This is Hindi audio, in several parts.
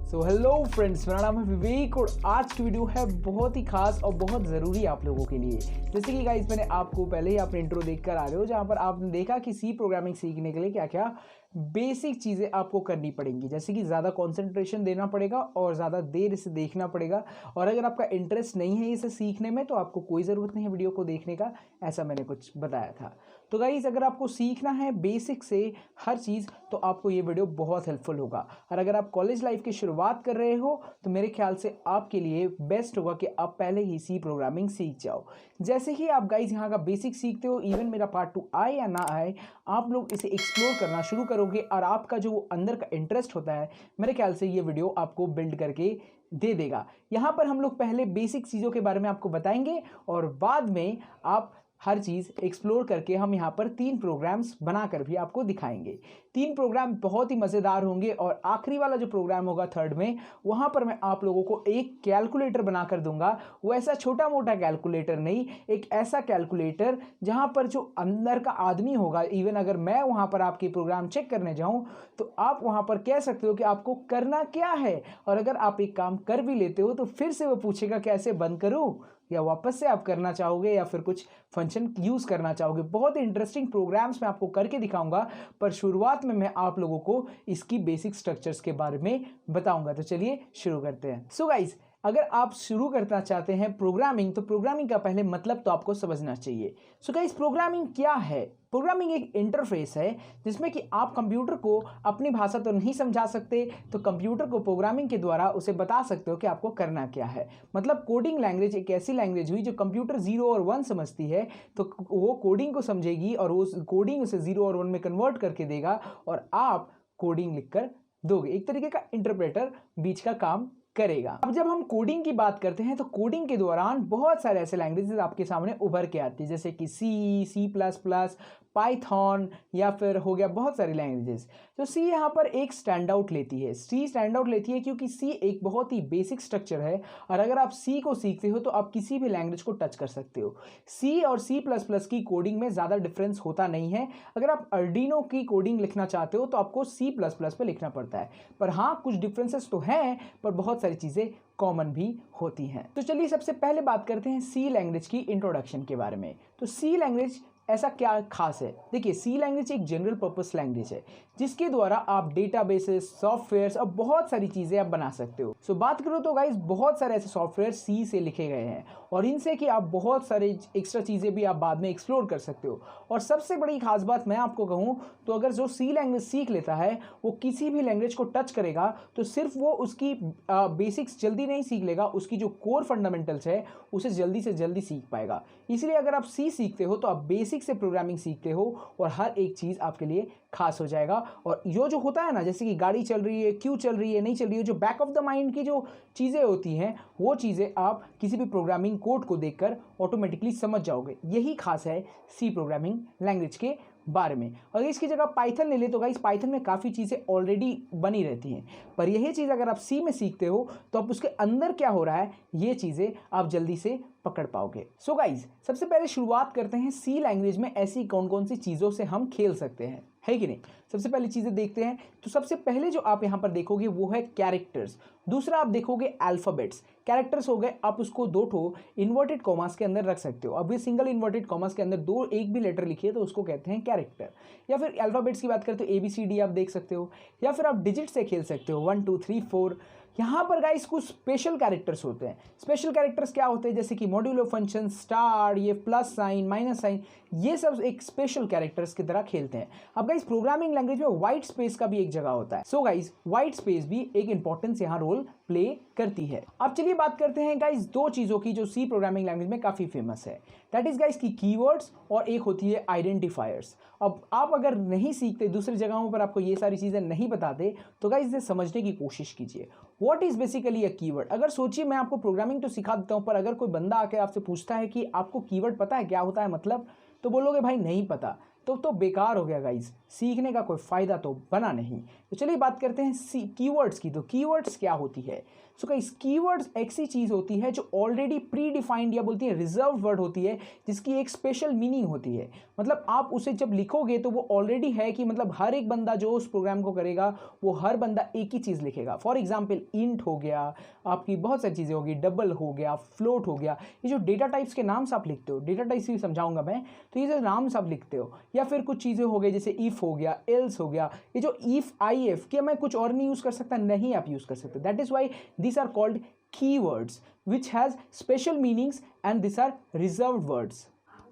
सो हेलो फ्रेंड्स, मेरा नाम है विवेक और आज की वीडियो है बहुत ही खास और बहुत ज़रूरी आप लोगों के लिए। जैसे कि गाइस मैंने आपको पहले ही अपने इंट्रो देख कर आ रहे हो, जहाँ पर आपने देखा कि सी प्रोग्रामिंग सीखने के लिए क्या क्या बेसिक चीज़ें आपको करनी पड़ेंगी। जैसे कि ज़्यादा कंसंट्रेशन देना पड़ेगा और ज़्यादा देर इसे देखना पड़ेगा, और अगर आपका इंटरेस्ट नहीं है इसे सीखने में तो आपको कोई ज़रूरत नहीं है वीडियो को देखने का, ऐसा मैंने कुछ बताया था। तो गाइस अगर आपको सीखना है बेसिक से हर चीज़ तो आपको ये वीडियो बहुत हेल्पफुल होगा। और अगर आप कॉलेज लाइफ की शुरुआत कर रहे हो तो मेरे ख्याल से आपके लिए बेस्ट होगा कि आप पहले ही सी प्रोग्रामिंग सीख जाओ। जैसे ही आप गाइस यहाँ का बेसिक सीखते हो, इवन मेरा पार्ट 2 आए या ना आए, आप लोग इसे एक्सप्लोर करना शुरू करोगे और आपका जो अंदर का इंटरेस्ट होता है, मेरे ख्याल से ये वीडियो आपको बिल्ड करके दे देगा। यहाँ पर हम लोग पहले बेसिक चीज़ों के बारे में आपको बताएंगे और बाद में आप हर चीज़ एक्सप्लोर करके हम यहाँ पर 3 प्रोग्राम्स बनाकर भी आपको दिखाएंगे। 3 प्रोग्राम बहुत ही मज़ेदार होंगे और आखिरी वाला जो प्रोग्राम होगा थर्ड में, वहाँ पर मैं आप लोगों को एक कैलकुलेटर बनाकर दूंगा। वो ऐसा छोटा मोटा कैलकुलेटर नहीं, एक ऐसा कैलकुलेटर जहाँ पर जो अंदर का आदमी होगा, इवन अगर मैं वहाँ पर आपके प्रोग्राम चेक करने जाऊँ तो आप वहाँ पर कह सकते हो कि आपको करना क्या है, और अगर आप एक काम कर भी लेते हो तो फिर से वो पूछेगा कैसे बंद करूँ, या वापस से आप करना चाहोगे या फिर कुछ फंक्शन यूज़ करना चाहोगे। बहुत ही इंटरेस्टिंग प्रोग्राम्स मैं आपको करके दिखाऊंगा, पर शुरुआत में मैं आप लोगों को इसकी बेसिक स्ट्रक्चर्स के बारे में बताऊंगा। तो चलिए शुरू करते हैं। सो गाइस, अगर आप शुरू करना चाहते हैं प्रोग्रामिंग, तो प्रोग्रामिंग का पहले मतलब तो आपको समझना चाहिए। सो गाइस, प्रोग्रामिंग क्या है? प्रोग्रामिंग एक इंटरफेस है जिसमें कि आप कंप्यूटर को अपनी भाषा तो नहीं समझा सकते, तो कंप्यूटर को प्रोग्रामिंग के द्वारा उसे बता सकते हो कि आपको करना क्या है। मतलब कोडिंग लैंग्वेज एक ऐसी लैंग्वेज हुई जो कंप्यूटर 0 और 1 समझती है, तो वो कोडिंग को समझेगी और वो कोडिंग उसे 0 और 1 में कन्वर्ट करके देगा और आप कोडिंग लिखकर दोगे। एक तरीके का इंटरप्रेटर बीच का काम करेगा। अब जब हम कोडिंग की बात करते हैं तो कोडिंग के दौरान बहुत सारे ऐसे लैंग्वेजेस आपके सामने उभर के आती है, जैसे कि सी प्लस प्लस, पाइथन, या फिर हो गया बहुत सारी लैंग्वेजेस। तो सी यहाँ पर एक स्टैंड आउट लेती है। सी स्टैंड आउट लेती है क्योंकि सी एक बहुत ही बेसिक स्ट्रक्चर है, और अगर आप सी को सीखते हो तो आप किसी भी लैंग्वेज को टच कर सकते हो। सी और सी प्लस प्लस की कोडिंग में ज़्यादा डिफरेंस होता नहीं है। अगर आप अर्डिनो की कोडिंग लिखना चाहते हो तो आपको सी प्लस प्लस पर लिखना पड़ता है, पर हाँ कुछ डिफरेंसेस तो हैं, पर बहुत सारी चीज़ें कॉमन भी होती हैं। तो चलिए सबसे पहले बात करते हैं सी लैंग्वेज की इंट्रोडक्शन के बारे में। तो सी लैंग्वेज ऐसा क्या खास है? देखिए, सी लैंग्वेज एक जनरल पर्पस लैंग्वेज है जिसके द्वारा आप डेटाबेसेस, सॉफ्टवेयर्स और बहुत सारी चीज़ें आप बना सकते हो। सो बात करो तो गाइस, बहुत सारे ऐसे सॉफ्टवेयर सी से लिखे गए हैं और इनसे कि आप बहुत सारे एक्स्ट्रा चीज़ें भी आप बाद में एक्सप्लोर कर सकते हो। और सबसे बड़ी खास बात मैं आपको कहूँ तो अगर जो सी लैंग्वेज सीख लेता है वो किसी भी लैंग्वेज को टच करेगा तो सिर्फ वो उसकी बेसिक्स जल्दी नहीं सीख लेगा, उसकी जो कोर फंडामेंटल्स है उसे जल्दी से जल्दी सीख पाएगा। इसलिए अगर आप सी सीखते हो तो आप बेसिक से प्रोग्रामिंग सीखते हो और हर एक चीज़ आपके लिए खास हो जाएगा। और ये जो होता है ना, जैसे कि गाड़ी चल रही है, क्यों चल रही है, नहीं चल रही है, जो बैक ऑफ द माइंड की जो चीज़ें होती हैं वो चीज़ें आप किसी भी प्रोग्रामिंग कोड को देखकर ऑटोमेटिकली समझ जाओगे। यही खास है सी प्रोग्रामिंग लैंग्वेज के बारे में। अगर इसकी जगह पाइथन ले ले तो गाइस, पाइथन में काफ़ी चीज़ें ऑलरेडी बनी रहती हैं, पर यही चीज़ अगर आप सी में सीखते हो तो आप उसके अंदर क्या हो रहा है ये चीज़ें आप जल्दी से पकड़ पाओगे। सो गाइस, सबसे पहले शुरुआत करते हैं सी लैंग्वेज में ऐसी कौन कौन सी चीज़ों से हम खेल सकते हैं, है कि नहीं। सबसे पहले चीज़ें देखते हैं। तो सबसे पहले जो आप यहाँ पर देखोगे वो है कैरेक्टर्स। दूसरा आप देखोगे अल्फ़ाबेट्स। कैरेक्टर्स हो गए, आप उसको 2 ठो इन्वर्टेड कॉमास के अंदर रख सकते हो। अब ये सिंगल इन्वर्टेड कॉमास के अंदर एक भी लेटर लिखिए तो उसको कहते हैं कैरेक्टर। या फिर अल्फ़ाबेट्स की बात करें तो ABCD आप देख सकते हो, या फिर आप डिजिट से खेल सकते हो 1 2 3 4। यहाँ पर गाइस कुछ स्पेशल कैरेक्टर्स होते हैं। स्पेशल कैरेक्टर्स क्या होते हैं? जैसे कि मॉड्यूलो फंक्शन, स्टार, ये प्लस साइन, माइनस साइन, ये सब एक स्पेशल कैरेक्टर्स की तरह खेलते हैं। अब गाइस प्रोग्रामिंग लैंग्वेज में व्हाइट स्पेस का भी एक जगह होता है। सो गाइस, व्हाइट स्पेस भी एक इंपॉर्टेंस यहाँ रोल प्ले करती है। अब चलिए बात करते हैं गाइस 2 चीज़ों की जो सी प्रोग्रामिंग लैंग्वेज में काफ़ी फेमस है। दैट इज गाइस की कीवर्ड्स, और एक होती है आइडेंटिफायर्स। अब आप अगर नहीं सीखते, दूसरी जगहों पर आपको ये सारी चीज़ें नहीं बताते, तो गाइस इसे समझने की कोशिश कीजिए। What is basically a keyword? अगर सोचिए, मैं आपको प्रोग्रामिंग तो सिखा देता हूँ, पर अगर कोई बंदा आके आपसे पूछता है कि आपको कीवर्ड पता है क्या होता है मतलब, तो बोलोगे भाई नहीं पता, तो बेकार हो गया गाइस, सीखने का कोई फ़ायदा तो बना नहीं। तो चलिए बात करते हैं कीवर्ड्स की। तो कीवर्ड्स क्या होती है? सो गाइस कीवर्ड्स ऐसी चीज़ होती है जो ऑलरेडी प्री डिफाइंड या बोलती है रिजर्व वर्ड होती है, जिसकी एक स्पेशल मीनिंग होती है। मतलब आप उसे जब लिखोगे तो वो ऑलरेडी है कि मतलब हर एक बंदा जो उस प्रोग्राम को करेगा वो हर बंदा एक ही चीज़ लिखेगा। फॉर एग्जाम्पल इंट हो गया, आपकी बहुत सारी चीज़ें होगी, डबल हो गया, फ्लोट हो गया, ये जो डेटा टाइप्स के नाम्स आप लिखते हो, डेटा टाइप्स भी समझाऊंगा मैं, तो ये जो नाम्स आप लिखते हो, या फिर कुछ चीज़ें हो गई जैसे इफ़ हो गया, एल्स हो गया, ये जो इफ़ आई एफ, क्या मैं कुछ और नहीं यूज़ कर सकता? नहीं, आप यूज़ कर सकते। That is why these are called keywords which has special meanings and these are reserved words।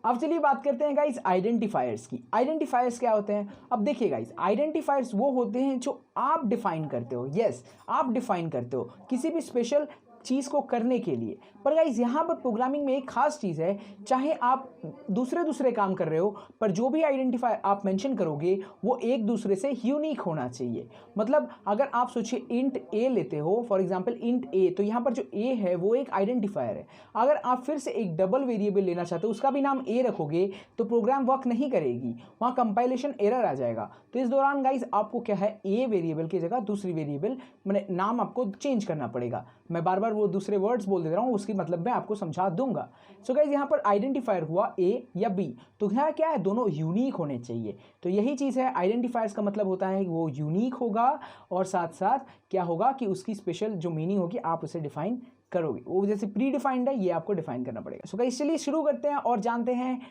अब चलिए बात करते हैं गाइस आइडेंटिफायर्स की। आइडेंटिफायर्स क्या होते हैं? अब देखिए गाइस, आइडेंटिफायर्स वो होते हैं जो आप डिफाइन करते हो। यस, आप डिफाइन करते हो किसी भी स्पेशल चीज़ को करने के लिए। पर गाइस यहाँ पर प्रोग्रामिंग में एक खास चीज़ है, चाहे आप दूसरे काम कर रहे हो, पर जो भी आइडेंटिफायर आप मेंशन करोगे वो एक दूसरे से यूनिक होना चाहिए। मतलब अगर आप सोचिए इंट ए लेते हो, फॉर एग्जांपल इंट ए, तो यहाँ पर जो ए है वो एक आइडेंटिफायर है। अगर आप फिर से एक डबल वेरिएबल लेना चाहते हो, उसका भी नाम ए रखोगे, तो प्रोग्राम वर्क नहीं करेगी, वहाँ कंपाइलेशन एरर आ जाएगा। तो इस दौरान गाइस आपको क्या है, ए वेरिएबल की जगह दूसरी वेरिएबल मैंने नाम आपको चेंज करना पड़ेगा। मैं बार बार वो दूसरे वर्ड्स बोल दे रहा हूँ, उसकी मतलब मैं आपको समझा दूंगा। सो गाइस यहाँ पर आइडेंटिफायर हुआ ए या बी, तो यहाँ क्या है, दोनों यूनिक होने चाहिए। तो यही चीज़ है, आइडेंटिफायर्स का मतलब होता है कि वो यूनिक होगा और साथ साथ क्या होगा कि उसकी स्पेशल जो मीनिंग होगी आप उसे डिफाइन करोगे। वो जैसे प्री डिफाइंड है, ये आपको डिफाइन करना पड़ेगा। सो गाइस चलिए शुरू करते हैं और जानते हैं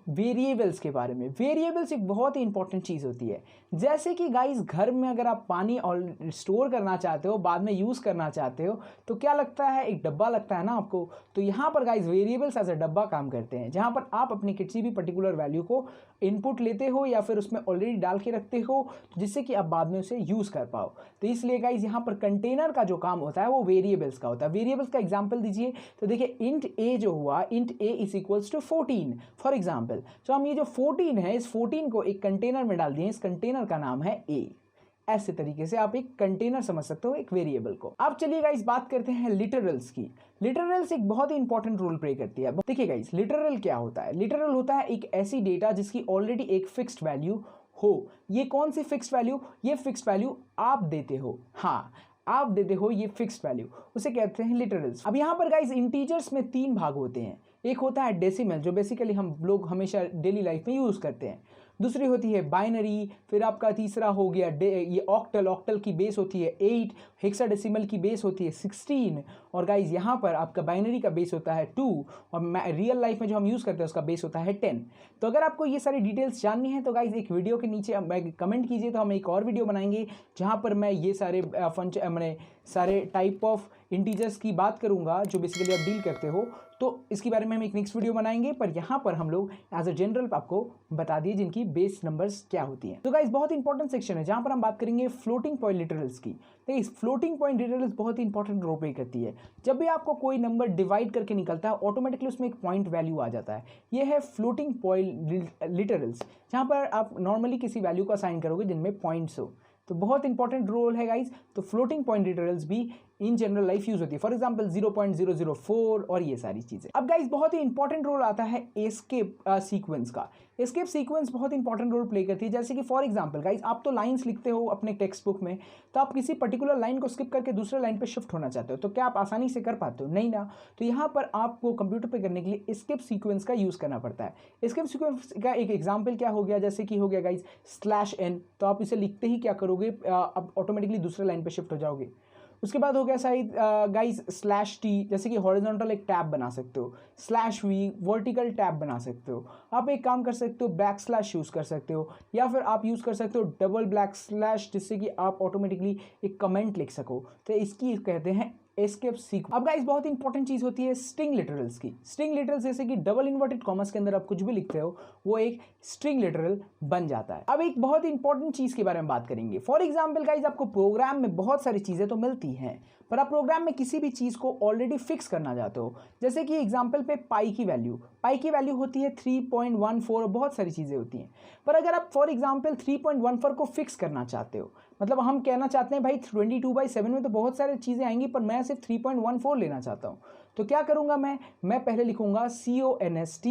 वेरिएबल्स के बारे में। वेरिएबल्स एक बहुत ही इंपॉर्टेंट चीज़ होती है। जैसे कि गाइस घर में अगर आप पानी और स्टोर करना चाहते हो, बाद में यूज़ करना चाहते हो, तो क्या लगता है, एक डब्बा लगता है ना आपको। तो यहाँ पर गाइस वेरिएबल्स एज अ डब्बा काम करते हैं, जहाँ पर आप अपनी किसी भी पर्टिकुलर वैल्यू को इनपुट लेते हो या फिर उसमें ऑलरेडी डाल के रखते हो, जिससे कि आप बाद में उसे यूज़ कर पाओ। तो इसलिए गाइस यहाँ पर कंटेनर का जो काम होता है वो वेरिएबल्स का होता है। वेरिएबल्स का एग्जाम्पल दीजिए, तो देखिए इंट ए जो हुआ, int a is equals to 14 for example. तो हम ये जो 14 है, इस 14 को एक कंटेनर में डाल दिए, इस कंटेनर का नाम है ए। ऐसे तरीके से आप एक कंटेनर समझ सकते हो एक वेरिएबल को। अब चलिए गाइस बात करते हैं लिटरल्स की। लिटरल्स एक बहुत ही इंपॉर्टेंट रोल प्ले करती है। देखिए गाइस, लिटरल क्या होता है? लिटरल होता है एक ऐसी डेटा जिसकी ऑलरेडी एक फिक्स्ड वैल्यू हो। ये कौन सी फिक्स्ड वैल्यू? ये फिक्स्ड वैल्यू आप देते हो। हाँ, आप देते हो ये फिक्स्ड वैल्यू, उसे कहते हैं लिटरल्स। अब यहाँ पर गाइस इंटीजर्स में 3 भाग होते हैं। एक होता है डेसिमल, जो बेसिकली हम लोग हमेशा डेली लाइफ में यूज़ करते हैं। दूसरी होती है बाइनरी, फिर आपका तीसरा हो गया ये ऑक्टल। ऑक्टल की बेस होती है 8, हेक्साडेसिमल की बेस होती है 16, और गाइज यहाँ पर आपका बाइनरी का बेस होता है 2, और रियल लाइफ में जो हम यूज़ करते हैं उसका बेस होता है 10। तो अगर आपको ये सारी डिटेल्स जाननी है तो गाइज एक वीडियो के नीचे कमेंट कीजिए, तो हम एक और वीडियो बनाएंगे जहाँ पर मैं ये सारे मैंने सारे टाइप ऑफ इंटीजर्स की बात करूँगा जो बेसिकली आप डील करते हो। तो इसके बारे में हम एक नेक्स्ट वीडियो बनाएंगे, पर यहाँ पर हम लोग एज अ जनरल आपको बता दिए जिनकी बेस नंबर्स क्या होती हैं। तो गाइस बहुत इंपॉर्टेंट सेक्शन है जहाँ पर हम बात करेंगे फ्लोटिंग पॉइंट लिटरल्स की। तो इस फ्लोटिंग पॉइंट लिटरल्स बहुत ही इंपॉर्टेंट रोल प्ले करती है। जब भी आपको कोई नंबर डिवाइड करके निकलता है, ऑटोमेटिकली उसमें एक पॉइंट वैल्यू आ जाता है। ये है फ्लोटिंग पॉइंट लिटरल्स, जहाँ पर आप नॉर्मली किसी वैल्यू को असाइन करोगे जिनमें पॉइंट्स हो। तो बहुत इंपॉर्टेंट रोल है गाइस। तो फ्लोटिंग पॉइंट लिटरल्स भी इन जनरल लाइफ यूज होती है, फॉर एग्जांपल 0.004 और ये सारी चीजें। अब गाइस बहुत ही इंपॉर्टेंट रोल आता है एस्केप सीक्वेंस का। एस्केप सीक्वेंस बहुत इंपॉर्टेंट रोल प्ले करती है। जैसे कि फॉर एग्जांपल गाइस, आप तो लाइंस लिखते हो अपने टेक्स्ट बुक में, तो आप किसी पर्टिकुलर लाइन को स्किप करके दूसरे लाइन पे शिफ्ट होना चाहते हो, तो क्या आप आसानी से कर पाते हो? नहीं ना। तो यहाँ पर आपको कंप्यूटर पे करने के लिए एस्केप सीक्वेंस का यूज करना पड़ता है। एस्केप सीक्वेंस का एक एग्जाम्पल क्या हो गया, जैसे कि हो गया गाइस /n, तो आप इसे लिखते ही क्या करोगे, अब ऑटोमेटिकली दूसरे लाइन पे शिफ्ट हो जाओगे। उसके बाद हो गया शायद गाइस /t, जैसे कि हॉरिजॉन्टल एक टैब बना सकते हो, /v वर्टिकल टैब बना सकते हो। आप एक काम कर सकते हो, / यूज़ कर सकते हो, या फिर आप यूज़ कर सकते हो // जिससे कि आप ऑटोमेटिकली एक कमेंट लिख सको। तो इसकी कहते हैं एस्केप सीक्वेंस। अब गाइस बहुत इंपॉर्टेंट चीज होती है स्ट्रिंग लिटरल्स की। स्ट्रिंग लिटरल्स जैसे कि डबल इन्वर्टेड कॉमर्स के अंदर आप कुछ भी लिखते हो वो एक स्ट्रिंग लिटरल बन जाता है। अब एक बहुत इंपॉर्टेंट चीज के बारे में बात करेंगे। फॉर एग्जांपल गाइस, आपको प्रोग्राम में बहुत सारी चीजें तो मिलती हैं, पर आप प्रोग्राम में किसी भी चीज को ऑलरेडी फिक्स करना चाहते हो। जैसे कि एग्जाम्पल पे पाई की वैल्यू होती है 3.14 और बहुत सारी चीजें होती हैं। पर अगर आप फॉर एग्जाम्पल 3.14 को फिक्स करना चाहते हो, मतलब हम कहना चाहते हैं भाई 22/7 में तो बहुत सारी चीज़ें आएंगी, पर मैं सिर्फ 3.14 लेना चाहता हूँ, तो क्या करूँगा मैं पहले लिखूँगा CONST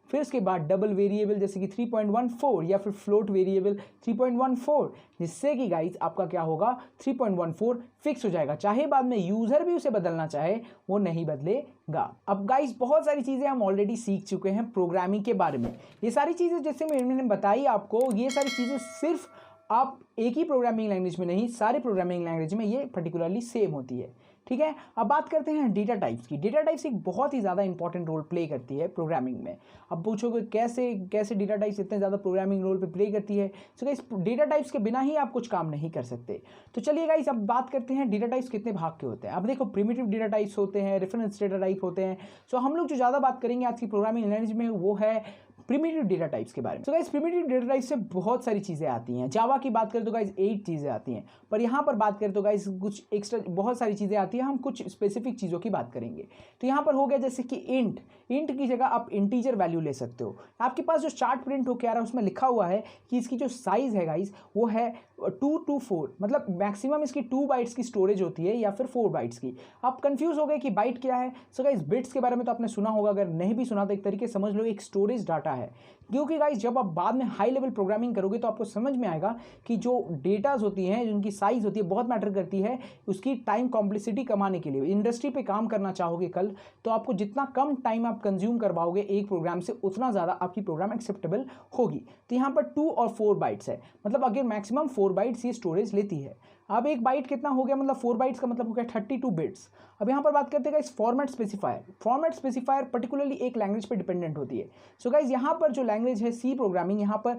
फिर उसके बाद डबल वेरिएबल जैसे कि 3.14 या फिर फ्लोट वेरिएबल 3.14, जिससे कि गाइस आपका क्या होगा 3.14 फिक्स हो जाएगा, चाहे बाद में यूज़र भी उसे बदलना चाहे वो नहीं बदलेगा। अब गाइस बहुत सारी चीज़ें हम ऑलरेडी सीख चुके हैं प्रोग्रामिंग के बारे में। ये सारी चीज़ें जैसे मैंने बताई आपको, ये सारी चीज़ें सिर्फ आप एक ही प्रोग्रामिंग लैंग्वेज में नहीं, सारे प्रोग्रामिंग लैंग्वेज में ये पर्टिकुलरली सेम होती है। ठीक है, अब बात करते हैं डेटा टाइप्स की। डेटा टाइप्स एक बहुत ही ज़्यादा इंपॉर्टेंट रोल प्ले करती है प्रोग्रामिंग में। अब पूछोगे कैसे कैसे डेटा टाइप्स इतने ज़्यादा प्रोग्रामिंग रोल पे प्ले करती है। सो गाइस डेटा टाइप्स के बिना ही आप कुछ काम नहीं कर सकते। तो चलिए गाइस अब बात करते हैं डेटा टाइप्स कितने भाग के होते हैं। अब देखो प्रिमिटिव डेटा टाइप्स होते हैं, रेफरेंस डेटा टाइप होते हैं। सो हम लोग जो ज़्यादा बात करेंगे आज की प्रोग्रामिंग लैंग्वेज में वो है प्रिमिटिव डेटा टाइप्स के बारे में। तो गाइस प्रिमिटिव डेटा टाइप्स से बहुत सारी चीज़ें आती हैं। जावा की बात करें तो गाइस 8 चीज़ें आती हैं, पर यहाँ पर बात करें तो गाइस कुछ एक्स्ट्रा बहुत सारी चीज़ें आती हैं। हम कुछ स्पेसिफिक चीज़ों की बात करेंगे। तो यहाँ पर हो गया जैसे कि इंट की जगह आप इंटीजर वैल्यू ले सकते हो। आपके पास जो चार्ट प्रिंट होकर आ रहा है उसमें लिखा हुआ है कि इसकी जो साइज़ है गाइस वो है 2 to 4, मतलब मैक्सिमम इसकी 2 बाइट्स की स्टोरेज होती है या फिर 4 बाइट्स की। आप कंफ्यूज हो गए कि बाइट क्या है। सो गाइस बिट्स के बारे में तो आपने सुना होगा, अगर नहीं भी सुना तो एक तरीके समझ लो एक स्टोरेज डाटा है। क्योंकि गाइस जब आप बाद में हाई लेवल प्रोग्रामिंग करोगे तो आपको समझ में आएगा कि जो डेटाज होती हैं, जिनकी साइज़ होती है, बहुत मैटर करती है उसकी टाइम कॉम्प्लेक्सिटी कमाने के लिए। इंडस्ट्री पे काम करना चाहोगे कल, तो आपको जितना कम टाइम आप कंज्यूम करवाओगे एक प्रोग्राम से, उतना ज़्यादा आपकी प्रोग्राम एक्सेप्टेबल होगी। तो यहाँ पर 2 और 4 बाइट्स है, मतलब अगर मैक्सिमम 4 बाइट्स ये स्टोरेज लेती है। अब एक बाइट कितना हो गया, मतलब 4 बाइट्स का मतलब हो गया 32 बिट्स। अब यहाँ पर बात करते हैं guys format specifier. Format specifier particularly एक लैंग्वेज पे डिपेंडेंट होती है। सो गाइस यहाँ पर जो लैंग्वेज है सी प्रोग्रामिंग, यहाँ पर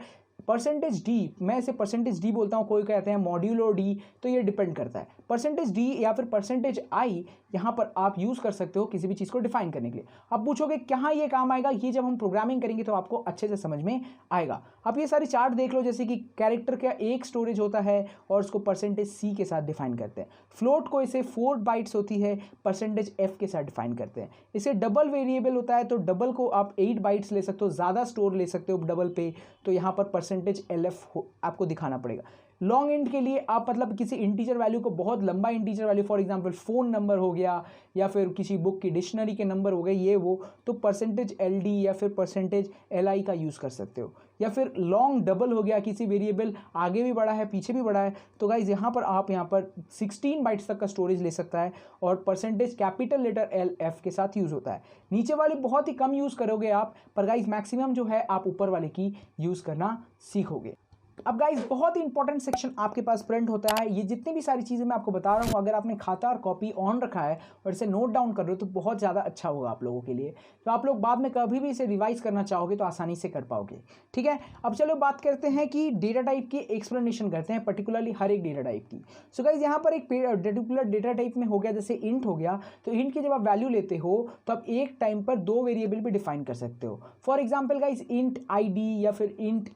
%d, मैं इसे %d बोलता हूँ, कोई कहते हैं मॉड्यूलो डी, तो ये डिपेंड करता है। %d या फिर %i यहाँ पर आप यूज़ कर सकते हो किसी भी चीज़ को डिफाइन करने के लिए। अब पूछोगे कहाँ ये काम आएगा, ये जब हम प्रोग्रामिंग करेंगे तो आपको अच्छे से समझ में आएगा। आप ये सारी चार्ट देख लो, जैसे कि कैरेक्टर का एक स्टोरेज होता है और उसको %c के साथ डिफाइन करते हैं। फ्लोट को इसे 4 बाइट्स होती है, %f के साथ डिफाइन करते हैं। इसे डबल वेरिएबल होता है, तो डबल को आप 8 बाइट्स ले सकते हो, ज़्यादा स्टोर ले सकते हो डबल पे, तो यहाँ पर %lf आपको दिखाना पड़ेगा। लॉन्ग इंट के लिए आप मतलब किसी इंटीजर वैल्यू को, बहुत लंबा integer value, for example phone number हो गया या फिर किसी बुक की डिक्शनरी के नंबर हो गए ये वो, तो %LD या फिर %LI का यूज़ कर सकते हो। या फिर लॉन्ग डबल हो गया, किसी वेरिएबल आगे भी बढ़ा है पीछे भी बढ़ा है, तो गाइज यहाँ पर आप यहाँ पर 16 बाइट्स तक का स्टोरेज ले सकता है और कैपिटल लेटर LF के साथ यूज़ होता है। नीचे वाले बहुत ही कम यूज़ करोगे आप, पर गाइज मैक्सिमम जो है आप ऊपर वाले की यूज़ करना सीखोगे। अब गाइज बहुत ही इंपॉर्टेंट सेक्शन आपके पास प्रिंट होता है। ये जितनी भी सारी चीज़ें मैं आपको बता रहा हूँ, अगर आपने खाता और कॉपी ऑन रखा है और इसे नोट डाउन कर रहे हो तो बहुत ज़्यादा अच्छा होगा आप लोगों के लिए। तो आप लोग बाद में कभी भी इसे रिवाइज करना चाहोगे तो आसानी से कर पाओगे। ठीक है, अब चलो बात करते हैं कि डेटा टाइप की एक्सप्लेनेशन करते हैं, पर्टिकुलरली हर एक डेटा टाइप की। सो गाइज यहाँ पर एक पर्टिकुलर डेटा टाइप में हो गया, जैसे इंट हो गया, तो इंट की जब आप वैल्यू लेते हो तो आप एक टाइम पर 2 वेरिएबल भी डिफाइन कर सकते हो। For example guys int ID या फिर इंट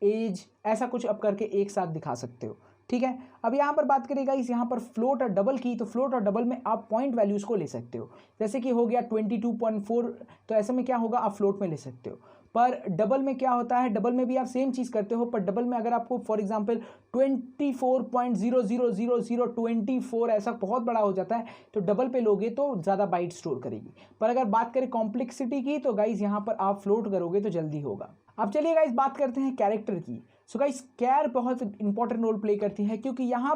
एज, ऐसा कुछ अब करके एक साथ दिखा सकते हो। ठीक है, अब यहाँ पर बात करेगा इस यहाँ पर फ्लोट और डबल की, तो फ्लोट और डबल में आप पॉइंट वैल्यूज को ले सकते हो। जैसे कि हो गया 22.4, तो ऐसे में क्या होगा आप फ्लोट में ले सकते हो। पर डबल में क्या होता है, डबल में भी आप सेम चीज़ करते हो, पर डबल में अगर आपको फॉर एग्जांपल 24.0000024 ऐसा बहुत बड़ा हो जाता है तो डबल पे लोगे तो ज़्यादा बाइट स्टोर करेगी। पर अगर बात करें कॉम्प्लेक्सिटी की तो गाइज यहाँ पर आप फ्लोट करोगे तो जल्दी होगा। अब चलिए गाइज बात करते हैं कैरेक्टर की। सो गाइस कैर बहुत इंपॉर्टेंट रोल प्ले करती है, क्योंकि यहाँ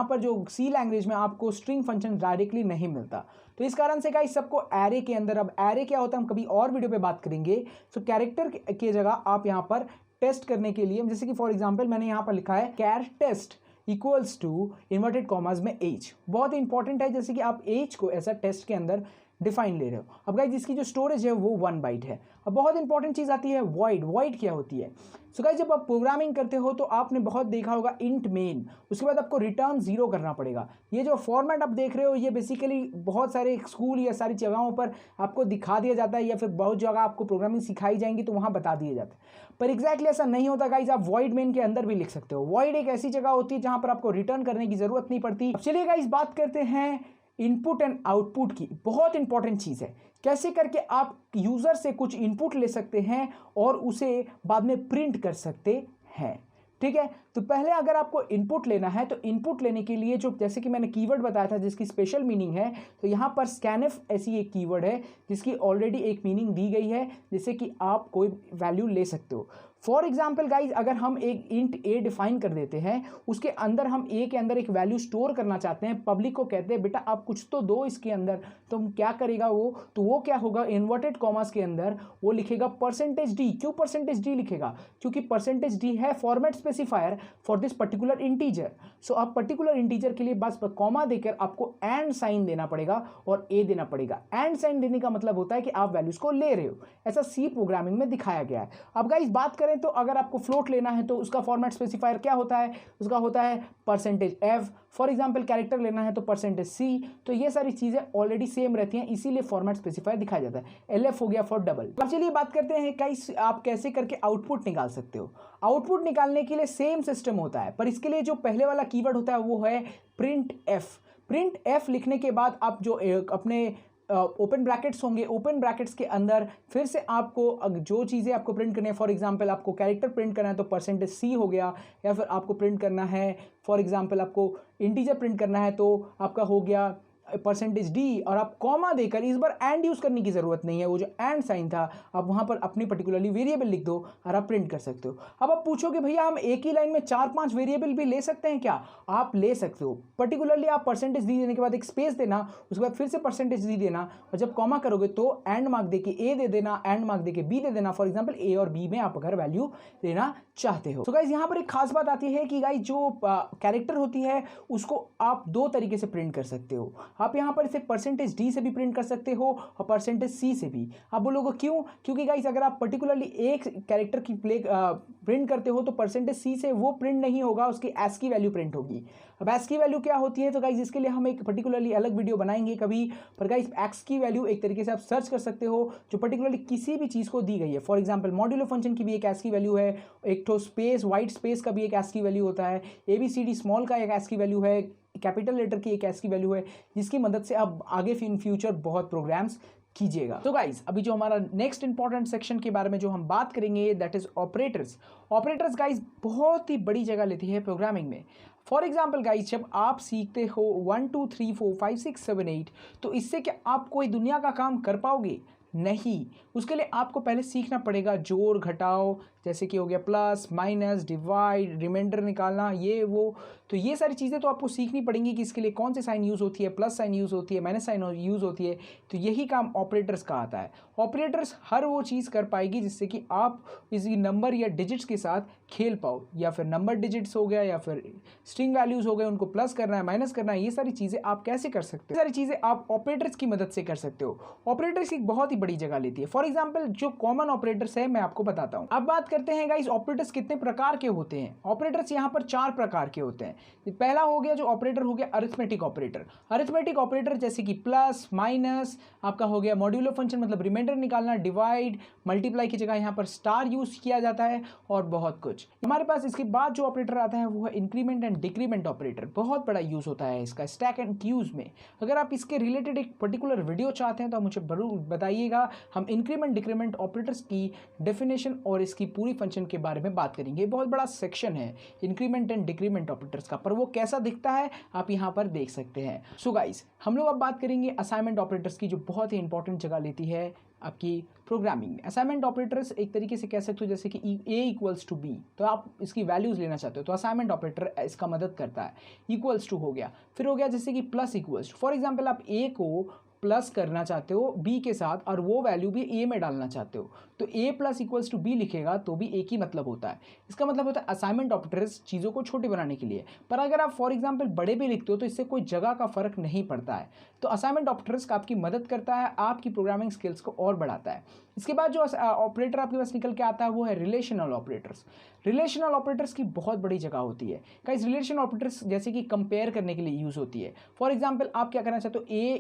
पर जो सी लैंग्वेज में आपको स्ट्रिंग फंक्शन डायरेक्टली नहीं मिलता, तो इस कारण से गाइस सबको एरे के अंदर, अब एरे क्या होता है हम कभी और वीडियो पे बात करेंगे। सो कैरेक्टर के जगह आप यहाँ पर टेस्ट करने के लिए, जैसे कि फॉर एग्जांपल मैंने यहाँ पर लिखा है कैर test equals to inverted commas में एज, बहुत इंपॉर्टेंट है, जैसे कि आप एज को ऐसा टेस्ट के अंदर डिफाइन ले रहे हो। अब गाइज इसकी जो स्टोरेज है वो 1 बाइट है। अब बहुत इंपॉर्टेंट चीज़ आती है वॉइड क्या होती है। सो गाइज जब आप प्रोग्रामिंग करते हो तो आपने बहुत देखा होगा इंट मेन, उसके बाद आपको रिटर्न 0 करना पड़ेगा। ये जो फॉर्मेट आप देख रहे हो ये बेसिकली बहुत सारे स्कूल या सारी जगहों पर आपको दिखा दिया जाता है, या फिर बहुत जगह आपको प्रोग्रामिंग सिखाई जाएंगी तो वहाँ बता दिया जाता है, पर एग्जैक्टली ऐसा नहीं होता गाइज। आप वॉइड मेन के अंदर भी लिख सकते हो। वॉइड एक ऐसी जगह होती है जहाँ पर आपको रिटर्न करने की जरूरत नहीं पड़ती। चलिए गाइज बात करते हैं इनपुट एंड आउटपुट की। बहुत इंपॉर्टेंट चीज़ है, कैसे करके आप यूज़र से कुछ इनपुट ले सकते हैं और उसे बाद में प्रिंट कर सकते हैं। ठीक है। तो पहले अगर आपको इनपुट लेना है तो इनपुट लेने के लिए जो जैसे कि मैंने कीवर्ड बताया था जिसकी स्पेशल मीनिंग है, तो यहाँ पर स्कैनफ ऐसी एक कीवर्ड है जिसकी ऑलरेडी एक मीनिंग दी गई है जिससे कि आप कोई वैल्यू ले सकते हो। फॉर एग्जाम्पल गाइज, अगर हम एक इंट ए डिफाइन कर देते हैं, उसके अंदर हम ए के अंदर एक वैल्यू स्टोर करना चाहते हैं, पब्लिक को कहते हैं बेटा आप कुछ तो दो इसके अंदर, तो हम क्या करेगा वो, तो वो क्या होगा, इन्वर्टेड कॉमास के अंदर वो लिखेगा %d। क्यों %d लिखेगा, क्योंकि %d है format specifier for this particular integer. So आप पर्टिकुलर इंटीजर के लिए बस कॉमा देकर आपको एंड साइन देना पड़ेगा और ए देना पड़ेगा। एंड साइन देने का मतलब होता है कि आप वैल्यूज को ले रहे हो, ऐसा सी प्रोग्रामिंग में दिखाया गया है। अब गाइस बात करें तो अगर आपको फ्लोट लेना है तो उसका फॉर्मेट स्पेसिफायर क्या होता है, उसका होता है %f। फॉर एग्जाम्पल कैरेक्टर लेना है तो %c। तो ये सारी चीजें ऑलरेडी सेम रहती हैं, इसीलिए फॉर्मेट स्पेसिफायर दिखाया जाता है। LF हो गया फॉर डबल। अब चलिए बात करते हैं गाइस आप कैसे करके आउटपुट निकाल सकते हो। आउटपुट निकालने के लिए सेम सिस्टम होता है, पर इसके लिए जो पहले वाला कीवर्ड होता है वो है printf। printf लिखने के बाद आप जो अपने ओपन ब्रैकेट्स होंगे, ओपन ब्रैकेट्स के अंदर फिर से आपको जो चीज़ें आपको प्रिंट करनी है, फॉर एग्जांपल आपको कैरेक्टर प्रिंट करना है तो %c हो गया, या फिर आपको प्रिंट करना है फॉर एग्जांपल आपको इंटीजर प्रिंट करना है तो आपका हो गया %d। और आप कॉमा देकर इस बार एंड यूज करने की जरूरत नहीं है, वो जो एंड साइन था आप वहां पर अपनी पर्टिकुलरली वेरिएबल लिख दो और आप प्रिंट कर सकते हो। अब आप पूछोगे भैया हम एक ही लाइन में 4-5 वेरिएबल भी ले सकते हैं क्या, आप ले सकते हो। पर्टिकुलरली आप %d देने के बाद एक स्पेस देना, उसके बाद फिर से %d देना, और जब कॉमा करोगे तो एंड मार्क देके ए दे देना, एंड मार्क देके बी दे देना। फॉर एग्जाम्पल ए और बी में आप अगर वैल्यू देना चाहते हो। तो गाइज यहाँ पर एक खास बात आती है कि गाइज जो कैरेक्टर होती है उसको आप दो तरीके से प्रिंट कर सकते हो। आप यहाँ पर इसे %d से भी प्रिंट कर सकते हो और %c से भी। आप बोलोगे क्यों, क्योंकि गाइस अगर आप पर्टिकुलरली एक कैरेक्टर की प्रिंट करते हो तो %c से वो प्रिंट नहीं होगा, उसकी ASCII वैल्यू प्रिंट होगी। अब ASCII वैल्यू क्या होती है तो गाइस इसके लिए हम एक पर्टिकुलरली अलग वीडियो बनाएंगे कभी, पर गाइस ASCII वैल्यू एक तरीके से आप सर्च कर सकते हो जो पर्टिकुलरली किसी भी चीज़ को दी गई है। फॉर एग्जाम्पल मॉड्यूलो फंक्शन की भी एक ASCII वैल्यू है, एक तो स्पेस वाइट स्पेस का भी एक ASCII वैल्यू होता है, ABCD स्मॉल का एक ASCII वैल्यू है, कैपिटल लेटर की एक ASCII वैल्यू है, जिसकी मदद से आप आगे इन फ्यूचर बहुत प्रोग्राम्स कीजिएगा। तो गाइज अभी जो हमारा नेक्स्ट इंपॉर्टेंट सेक्शन के बारे में जो हम बात करेंगे that is operators. Operators guys बहुत ही बड़ी जगह लेती है प्रोग्रामिंग में। फॉर एग्जाम्पल गाइज जब आप सीखते हो 1 2 3 4 5 6 7 8, तो इससे क्या आप कोई दुनिया का काम कर पाओगे, नहीं। उसके लिए आपको पहले सीखना पड़ेगा जोड़ घटाओ, जैसे कि हो गया प्लस माइनस डिवाइड, रिमाइंडर निकालना, ये वो। तो ये सारी चीज़ें तो आपको सीखनी पड़ेंगी कि इसके लिए कौन से साइन यूज़ होती है, प्लस साइन यूज़ होती है, माइनस साइन यूज़ होती है। तो यही काम ऑपरेटर्स का आता है। ऑपरेटर्स हर वो चीज़ कर पाएगी जिससे कि आप इसी नंबर या डिजिट्स के साथ खेल पाओ, या फिर नंबर डिजिट्स हो गया या फिर स्ट्रिंग वैल्यूज़ हो गए, उनको प्लस करना है माइनस करना है, ये सारी चीज़ें आप कैसे कर सकते हो, ये सारी चीज़ें आप ऑपरेटर्स की मदद से कर सकते हो। ऑपरेटर्स एक बहुत ही बड़ी जगह लेती है। फॉर एग्जाम्पल जो कॉमन ऑपरेटर्स है मैं आपको बताता हूँ। अब बात करते हैं गाइस ऑपरेटर्स कितने प्रकार के होते हैं। ऑपरेटर्स यहाँ पर 4 प्रकार के होते हैं। पहला हो गया जो ऑपरेटर हो गया अरिथमेटिक ऑपरेटर। अरिथमेटिक ऑपरेटर जैसे कि प्लस माइनस, आपका हो गया मॉड्यूलो फंक्शन मतलब रिमाइंडर निकालना, डिवाइड मल्टीप्लाई की जगह यहाँ पर स्टार यूज किया जाता है और बहुत कुछ। हमारे पास इसके बाद जो ऑपरेटर आता है वो है इंक्रीमेंट एंड डिक्रीमेंट ऑपरेटर। बहुत बड़ा यूज होता है इसका स्टैक एंड क्यूज में। अगर आप इसके रिलेटेड एक पर्टिकुलर वीडियो चाहते हैं तो मुझे जरूर बताइएगा। हम इंक्रीमेंट डिक्रीमेंट ऑपरेटर्स की डेफिनेशन और इसकी पूरी फंक्शन के बारे में बात करेंगे। बहुत बड़ा सेक्शन है इंक्रीमेंट एंड डिक्रीमेंट ऑपरेटर्स का, पर वो कैसा दिखता है आप यहाँ पर देख सकते हैं। सो गाइस हम लोग अब बात करेंगे असाइनमेंट ऑपरेटर्स की, जो बहुत ही इंपॉर्टेंट जगह लेती है आपकी प्रोग्रामिंग में। असाइनमेंट ऑपरेटर्स एक तरीके से कह सकते हो जैसे कि a = b, तो आप इसकी वैल्यूज लेना चाहते हो तो असाइनमेंट ऑपरेटर इसका मदद करता है। इक्वल्स टू हो गया, फिर हो गया जैसे कि plus equals to. For example आप a को प्लस करना चाहते हो b के साथ और वो वैल्यू भी a में डालना चाहते हो, तो a + = b लिखेगा तो भी एक ही मतलब होता है। इसका मतलब होता है असाइनमेंट ऑपरेटर्स चीज़ों को छोटे बनाने के लिए। पर अगर आप फॉर एग्जांपल बड़े भी लिखते हो तो इससे कोई जगह का फर्क नहीं पड़ता है। तो असाइनमेंट ऑपरेटर्स का आपकी मदद करता है, आपकी प्रोग्रामिंग स्किल्स को और बढ़ाता है। इसके बाद जो ऑपरेटर आपके पास निकल के आता है वो है रिलेशनल ऑपरेटर्स। रिलेशनल ऑपरेटर्स की बहुत बड़ी जगह होती है। गाइस रिलेशनल ऑपरेटर्स जैसे कि कंपेयर करने के लिए यूज़ होती है। फॉर एग्जांपल आप क्या करना चाहते हो, a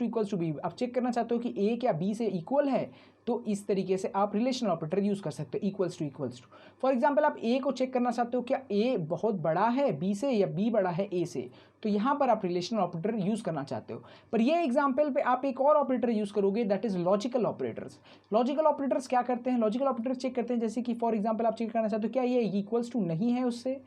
= इक्वल्स टू बी, आप चेक करना चाहते हो कि ए क्या बी से इक्वल है, तो इस तरीके से आप रिलेशनल ऑपरेटर यूज़ कर सकते हो, इक्वल्स टू। फॉर एग्जांपल आप ए को चेक करना चाहते हो क्या ए बहुत बड़ा है बी से या बी बड़ा है ए से, तो यहाँ पर आप रिलेशनल ऑपरेटर यूज़ करना चाहते हो। पर ये एग्जांपल पे आप एक और ऑपरेटर यूज़ करोगे, that is logical operators. Logical operators क्या करते हैं, लॉजिकल ऑपरेटर्स चेक करते हैं जैसे कि फॉर एग्जाम्पल आप चेक करना चाहते हो क्या ये इक्वल्स टू नहीं है उससे,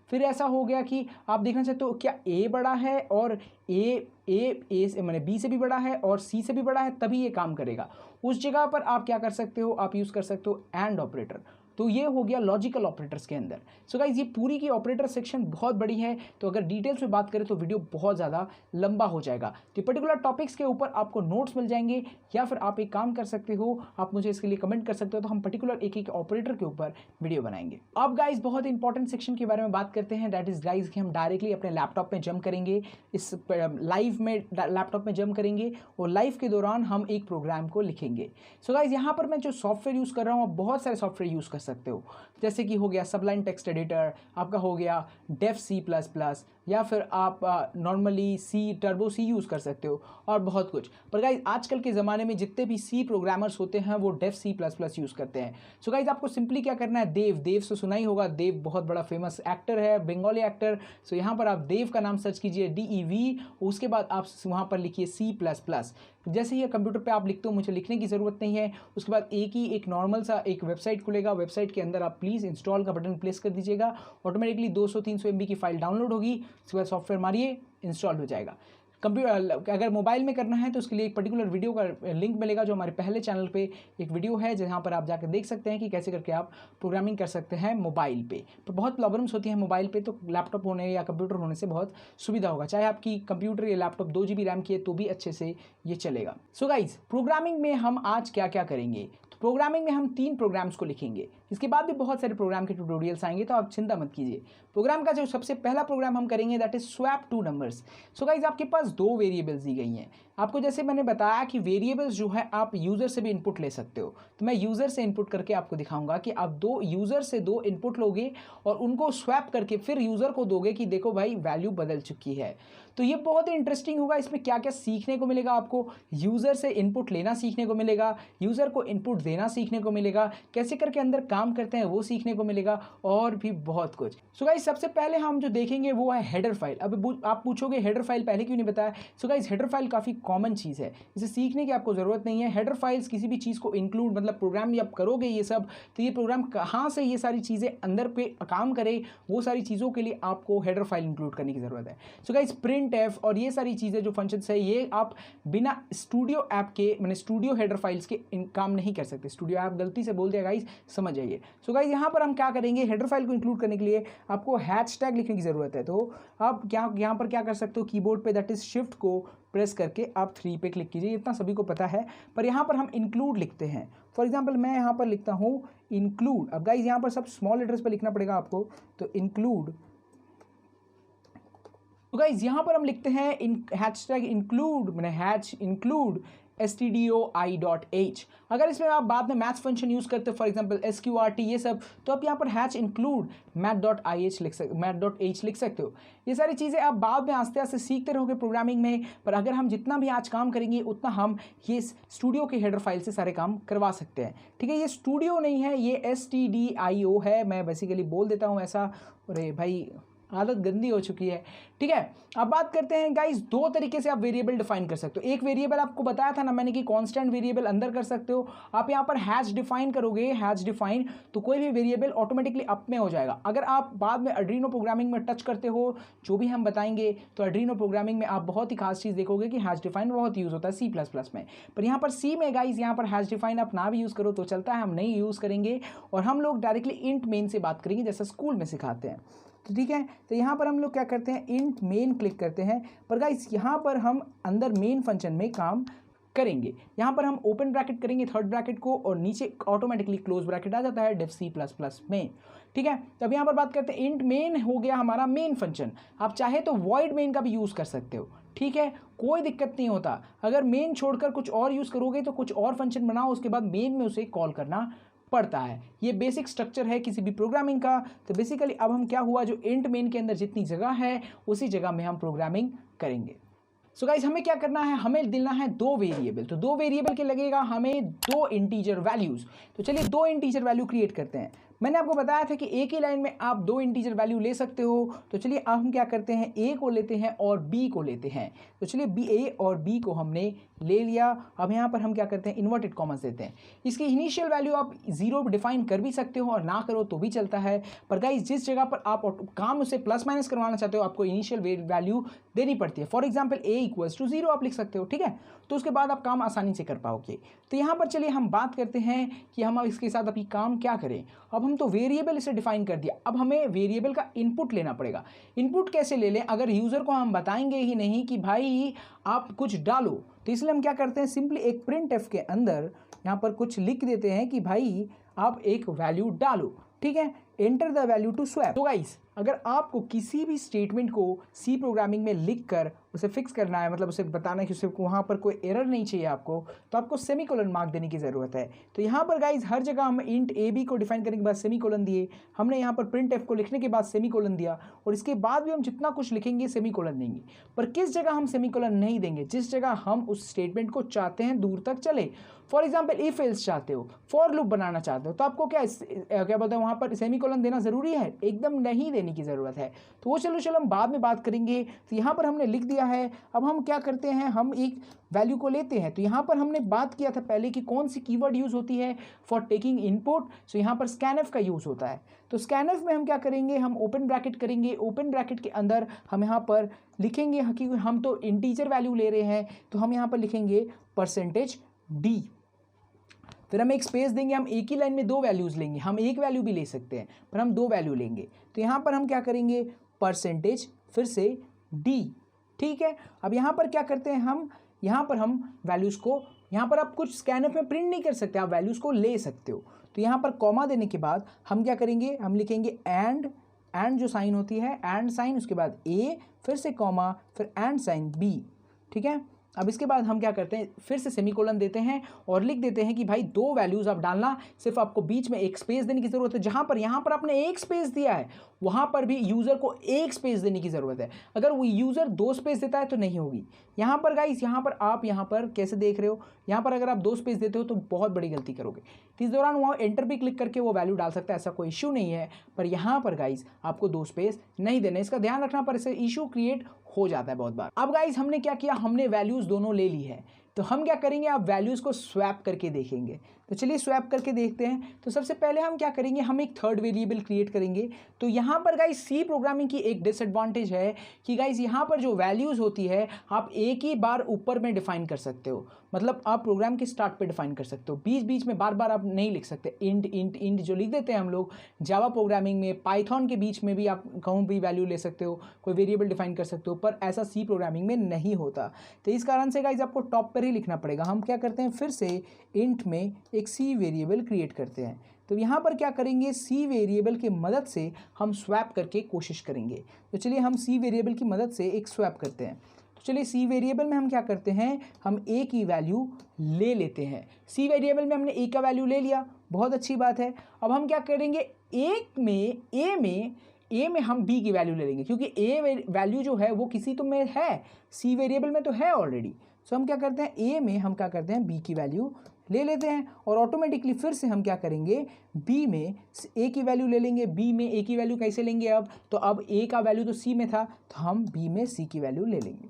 फिर ऐसा हो गया कि आप देखना चाहते हो क्या ए बड़ा है और ए से मैंने बी से भी बड़ा है और सी से भी बड़ा है, तभी ये काम करेगा। उस जगह पर आप क्या कर सकते हो, आप यूज़ कर सकते हो एंड ऑपरेटर। तो ये हो गया लॉजिकल ऑपरेटर्स के अंदर। सो गाइज ये पूरी की ऑपरेटर सेक्शन बहुत बड़ी है, तो अगर डिटेल्स में बात करें तो वीडियो बहुत ज़्यादा लंबा हो जाएगा। तो पर्टिकुलर टॉपिक्स के ऊपर आपको नोट्स मिल जाएंगे, या फिर आप एक काम कर सकते हो, आप मुझे इसके लिए कमेंट कर सकते हो, तो हम पर्टिकुलर एक एक ऑपरेटर के ऊपर वीडियो बनाएंगे। अब गाइज बहुत इंपॉर्टेंट सेक्शन के बारे में बात करते हैं, दैट इज गाइज कि हम डायरेक्टली अपने लैपटॉप में जंप करेंगे, इस लाइव में लैपटॉप में जंप करेंगे और लाइव के दौरान हम एक प्रोग्राम को लिखेंगे। सो गाइज यहाँ पर मैं जो सॉफ्टवेयर यूज़ कर रहा हूँ, आप बहुत सारे सॉफ्टवेयर यूज़ कर सकते हो, जैसे कि हो गया सबलाइन टेक्स्ट एडिटर, आपका हो गया डेफ C++, या फिर आप नॉर्मली टर्बो सी यूज़ कर सकते हो और बहुत कुछ। पर गाइज आजकल के ज़माने में जितने भी सी प्रोग्रामर्स होते हैं वो डेफ C++ यूज़ करते हैं। सो गाइज आपको सिंपली क्या करना है, देव से सुना ही होगा, देव बहुत बड़ा फेमस एक्टर है, बंगाली एक्टर। सो यहाँ पर आप देव का नाम सर्च कीजिए DEV, उसके बाद आप वहाँ पर लिखिए C++। जैसे ही कंप्यूटर पे आप लिखते हो, मुझे लिखने की ज़रूरत नहीं है, उसके बाद एक नॉर्मल सा एक वेबसाइट खुलेगा, वेबसाइट के अंदर आप प्लीज़ इंस्टॉल का बटन प्रेस कर दीजिएगा, ऑटोमेटिकली 200-300 MB की फाइल डाउनलोड होगी, उसके बाद सॉफ्टवेयर मारिए, इंस्टॉल हो जाएगा। कंप्यूटर अगर मोबाइल में करना है तो उसके लिए एक पर्टिकुलर वीडियो का लिंक मिलेगा, जो हमारे पहले चैनल पे एक वीडियो है, जहाँ पर आप जाकर देख सकते हैं कि कैसे करके आप प्रोग्रामिंग कर सकते हैं मोबाइल पे। तो बहुत प्रॉब्लम्स होती हैं मोबाइल पे, तो लैपटॉप होने या कंप्यूटर होने से बहुत सुविधा होगा, चाहे आपकी कंप्यूटर या लैपटॉप 2 GB रैम की है तो भी अच्छे से ये चलेगा। सो गाइज प्रोग्रामिंग में हम आज क्या क्या करेंगे, तो प्रोग्रामिंग में हम 3 प्रोग्राम्स को लिखेंगे, इसके बाद भी बहुत सारे प्रोग्राम के ट्यूटोरियल्स आएंगे, तो आप चिंता मत कीजिए। प्रोग्राम का जो सबसे पहला प्रोग्राम हम करेंगे that is swap 2 numbers. So guys आपके पास 2 वेरिएबल्स दी गई हैं, आपको जैसे मैंने बताया कि वेरिएबल्स जो है आप यूज़र से भी इनपुट ले सकते हो, तो मैं यूज़र से इनपुट करके आपको दिखाऊंगा कि आप 2 यूज़र से 2 इनपुट लोगे और उनको स्वैप करके फिर यूज़र को दोगे कि देखो भाई वैल्यू बदल चुकी है। तो ये बहुत ही इंटरेस्टिंग होगा, इसमें क्या क्या सीखने को मिलेगा, आपको यूज़र से इनपुट लेना सीखने को मिलेगा, यूज़र को इनपुट देना सीखने को मिलेगा, कैसे करके अंदर काम करते हैं वो सीखने को मिलेगा, और भी बहुत कुछ। सो गाइस सबसे पहले हम जो देखेंगे वो है हेडर फाइल। अब आप पूछोगे हेडर फाइल पहले क्यों नहीं बताया। सो गाइस हेडर फाइल काफ़ी कॉमन चीज़ है, इसे सीखने की आपको ज़रूरत नहीं है। हेडर फाइल्स किसी भी चीज़ को इंक्लूड, मतलब प्रोग्राम में आप करोगे ये सब, तो ये प्रोग्राम कहाँ से ये सारी चीज़ें अंदर पे काम करे, वो सारी चीज़ों के लिए आपको हेडर फाइल इंक्लूड करने की ज़रूरत है। सो गाइस प्रिंट एफ और ये सारी चीज़ें जो फंक्शंस है, ये आप बिना स्टूडियो ऐप के, मैंने स्टूडियो हेडर फाइल्स के काम नहीं कर सकते। स्टूडियो ऐप गलती से बोल दिया गाइस, समझ जाइए। सो गाइस यहाँ पर हम क्या करेंगे, हेडर फाइल को इंक्लूड करने के लिए आपको हैशटैग लिखने की ज़रूरत है। तो आप यहाँ पर क्या कर सकते हो, कीबोर्ड पे दैट इज शिफ्ट को प्रेस करके आप 3 पे क्लिक कीजिए, इतना सभी को पता है। पर यहाँ पर हम इंक्लूड लिखते हैं, फॉर एग्जाम्पल मैं यहाँ पर लिखता हूँ इंक्लूड। अब गाइज यहाँ पर सब स्मॉल लेटर्स पे लिखना पड़ेगा आपको, तो इंक्लूड। तो गाइज यहाँ पर हम लिखते हैं हैशटैग इंक्लूड, मैंने हैच इंक्लूड stdoi.h। अगर इसमें आप बाद में मैथ्स फंक्शन यूज़ करते हो, फॉर एग्जांपल sqrt ये सब, तो आप यहाँ पर हैच इंक्लूड math.h लिख सकते हो। ये सारी चीज़ें आप बाद में आस्ते आस्ते सीखते रहोगे प्रोग्रामिंग में, पर अगर हम जितना भी आज काम करेंगे उतना हम ये स्टूडियो के हेडर फाइल से सारे काम करवा सकते हैं। ठीक है, ये स्टूडियो नहीं है, ये stdio है, मैं बेसिकली बोल देता हूँ ऐसा। अरे भाई आदत गंदी हो चुकी है। ठीक है, अब बात करते हैं गाइस, 2 तरीके से आप वेरिएबल डिफाइन कर सकते हो। एक वेरिएबल आपको बताया था ना मैंने कि कांस्टेंट वेरिएबल अंदर कर सकते हो। आप यहाँ पर हैश डिफाइन करोगे, हैश डिफाइन, तो कोई भी वेरिएबल ऑटोमेटिकली अप में हो जाएगा। अगर आप बाद में आर्डिनो प्रोग्रामिंग में टच करते हो, जो भी हम बताएंगे, तो आर्डिनो प्रोग्रामिंग में आप बहुत ही खास चीज़ देखोगे कि हैश डिफाइन बहुत यूज़ होता है C++ में। पर यहाँ पर सी में गाइस, यहाँ पर हैश डिफाइन आप ना भी यूज़ करो तो चलता है, हम नहीं यूज़ करेंगे और हम लोग डायरेक्टली इंट मेन से बात करेंगे जैसा स्कूल में सिखाते हैं। तो ठीक है, तो यहाँ पर हम लोग क्या करते हैं, इंट मेन क्लिक करते हैं। पर गाइस यहाँ पर हम अंदर मेन फंक्शन में काम करेंगे। यहाँ पर हम ओपन ब्रैकेट करेंगे थर्ड ब्रैकेट को, और नीचे ऑटोमेटिकली क्लोज ब्रैकेट आ जाता है डेफ C++ में। ठीक है, तब यहाँ पर बात करते हैं, इंट मेन हो गया हमारा मेन फंक्शन। आप चाहे तो वॉइड मेन का भी यूज़ कर सकते हो। ठीक है, कोई दिक्कत नहीं होता। अगर मेन छोड़कर कुछ और यूज़ करोगे तो कुछ और फंक्शन बनाओ, उसके बाद मेन में उसे कॉल करना पड़ता है। ये बेसिक स्ट्रक्चर है किसी भी प्रोग्रामिंग का। तो बेसिकली अब हम क्या हुआ, जो इंट मेन के अंदर जितनी जगह है उसी जगह में हम प्रोग्रामिंग करेंगे। सो गाइज हमें क्या करना है, हमें देना है दो वेरिएबल। तो दो वेरिएबल के लगेगा हमें दो इंटीजर वैल्यूज। तो चलिए दो इंटीजर वैल्यू क्रिएट करते हैं। मैंने आपको बताया था कि एक ही लाइन में आप दो इंटीजर वैल्यू ले सकते हो। तो चलिए अब हम क्या करते हैं, ए को लेते हैं और बी को लेते हैं। तो चलिए बी, ए और बी को हमने ले लिया। अब यहाँ पर हम क्या करते हैं, इन्वर्टेड कॉमर्स देते हैं। इसकी इनिशियल वैल्यू आप 0 डिफाइन कर भी सकते हो और ना करो तो भी चलता है, पर गाइस जिस जगह पर आप काम उसे प्लस माइनस करवाना चाहते हो आपको इनिशियल वैल्यू देनी पड़ती है। For example a equals to 0 आप लिख सकते हो, ठीक है। तो उसके बाद आप काम आसानी से कर पाओगे। तो यहाँ पर चलिए हम बात करते हैं कि हम इसके साथ अभी काम क्या करें। अब हम तो वेरिएबल इसे डिफाइन कर दिया, अब हमें वेरिएबल का इनपुट लेना पड़ेगा। इनपुट कैसे ले लें, अगर यूज़र को हम बताएंगे ही नहीं कि भाई आप कुछ डालो, तो इसलिए हम क्या करते हैं, सिंपली एक प्रिंट एफ के अंदर यहाँ पर कुछ लिख देते हैं कि भाई आप एक वैल्यू डालो, ठीक है, enter the value to swap. तो गाइस अगर आपको किसी भी स्टेटमेंट को सी प्रोग्रामिंग में लिखकर उसे फिक्स करना है, मतलब उसे बताना है कि उसे वहाँ पर कोई एरर नहीं चाहिए आपको, तो आपको सेमीकोलन मार्क देने की ज़रूरत है। तो यहाँ पर गाइज हर जगह हम इंट ए बी को डिफाइन करने के बाद सेमीकोलन दिए, हमने यहाँ पर प्रिंट एफ को लिखने के बाद सेमीकोलन दिया, और इसके बाद भी हम जितना कुछ लिखेंगे सेमीकोलन देंगे। पर किस जगह हम सेमीकोलन नहीं देंगे, जिस जगह हम उस स्टेटमेंट को चाहते हैं दूर तक चले। फॉर एग्जाम्पल इफ एल्स चाहते हो, फॉर लूप बनाना चाहते हो, तो आपको क्या बोलते हैं वहाँ पर सेमीकोलन देना ज़रूरी है, एकदम नहीं देने की ज़रूरत है। तो वो चलो हम बाद में बात करेंगे। तो यहाँ पर हमने लिख दिया है। अब हम क्या करते हैं, हम एक वैल्यू को लेते हैं। तो यहाँ पर हमने बात किया था पहले कि कौन सी कीवर्ड यूज़ होती है फॉर टेकिंग इनपुट। सो यहाँ पर स्कैनफ का यूज़ होता है। तो स्कैनफ में हम क्या करेंगे, हम ओपन ब्रैकेट करेंगे, ओपन ब्रैकेट के अंदर हम यहाँ पर लिखेंगे कि हम तो इंटीजर वैल्यू ले रहे हैं, तो हम यहाँ पर लिखेंगे %d। फिर हम एक स्पेस देंगे, हम एक ही लाइन में दो वैल्यूज़ लेंगे, हम एक वैल्यू भी ले सकते हैं पर हम दो वैल्यू लेंगे। तो यहाँ पर हम क्या करेंगे, परसेंटेज फिर से d, ठीक है। अब यहाँ पर क्या करते हैं, हम यहाँ पर हम वैल्यूज़ को, यहाँ पर आप कुछ स्कैनफ में प्रिंट नहीं कर सकते, आप वैल्यूज़ को ले सकते हो। तो यहाँ पर कॉमा देने के बाद हम क्या करेंगे, हम लिखेंगे एंड जो साइन होती है एंड साइन, उसके बाद ए फिर से कॉमा फिर एंड साइन बी, ठीक है। अब इसके बाद हम क्या करते हैं, फिर से सेमीकोलन देते हैं और लिख देते हैं कि भाई दो वैल्यूज़ आप डालना, सिर्फ आपको बीच में एक स्पेस देने की ज़रूरत है। जहाँ पर यहाँ पर आपने एक स्पेस दिया है, वहाँ पर भी यूज़र को एक स्पेस देने की ज़रूरत है। अगर वो यूज़र दो स्पेस देता है तो नहीं होगी। यहाँ पर गाइस, यहाँ पर आप यहाँ पर कैसे देख रहे हो, यहाँ पर अगर आप दो स्पेस देते हो तो बहुत बड़ी गलती करोगे। तो इस दौरान वहाँ एंटर भी क्लिक करके वो वैल्यू डाल सकता है, ऐसा कोई इशू नहीं है। पर यहाँ पर गाइस आपको दो स्पेस नहीं देने, इसका ध्यान रखना, पर इससे इशू क्रिएट हो जाता है बहुत बार। अब गाइस हमने क्या किया, हमने वैल्यूज़ दोनों ले ली है। तो हम क्या करेंगे, आप वैल्यूज़ को स्वैप करके देखेंगे। तो चलिए स्वैप करके देखते हैं। तो सबसे पहले हम क्या करेंगे, हम एक थर्ड वेरिएबल क्रिएट करेंगे। तो यहाँ पर गाइस सी प्रोग्रामिंग की एक डिसएडवांटेज है कि गाइस यहाँ पर जो वैल्यूज़ होती है आप एक ही बार ऊपर में डिफाइन कर सकते हो, मतलब आप प्रोग्राम के स्टार्ट पे डिफाइन कर सकते हो, बीच बीच में बार बार आप नहीं लिख सकते। इंट जो लिख देते हैं हम लोग जावा प्रोग्रामिंग में, पाइथन के बीच में भी आप कहूँ भी वैल्यू ले सकते हो, कोई वेरिएबल डिफाइन कर सकते हो, पर ऐसा सी प्रोग्रामिंग में नहीं होता। तो इस कारण से गाइस आपको टॉप पर ही लिखना पड़ेगा। हम क्या करते हैं, फिर से इंट में एक सी वेरिएबल क्रिएट करते हैं। तो यहाँ पर क्या करेंगे, सी वेरिएबल की मदद से हम स्वैप करके कोशिश करेंगे। तो चलिए हम सी वेरिएबल की मदद से एक स्वैप करते हैं। तो चलिए सी वेरिएबल में हम क्या करते हैं, हम ए की वैल्यू ले लेते हैं। सी वेरिएबल में हमने ए का वैल्यू ले लिया, बहुत अच्छी बात है। अब हम क्या करेंगे, ए में हम बी की वैल्यू ले लेंगे, क्योंकि ए वैल्यू जो है वो किसी तो में है, सी वेरिएबल में तो है ऑलरेडी। सो हम क्या करते हैं, ए में हम क्या करते हैं, बी की वैल्यू ले लेते हैं, और ऑटोमेटिकली फिर से हम क्या करेंगे, बी में ए की वैल्यू ले लेंगे। बी में ए की वैल्यू कैसे लेंगे, अब तो अब ए का वैल्यू तो सी में था, तो हम बी में सी की वैल्यू ले लेंगे।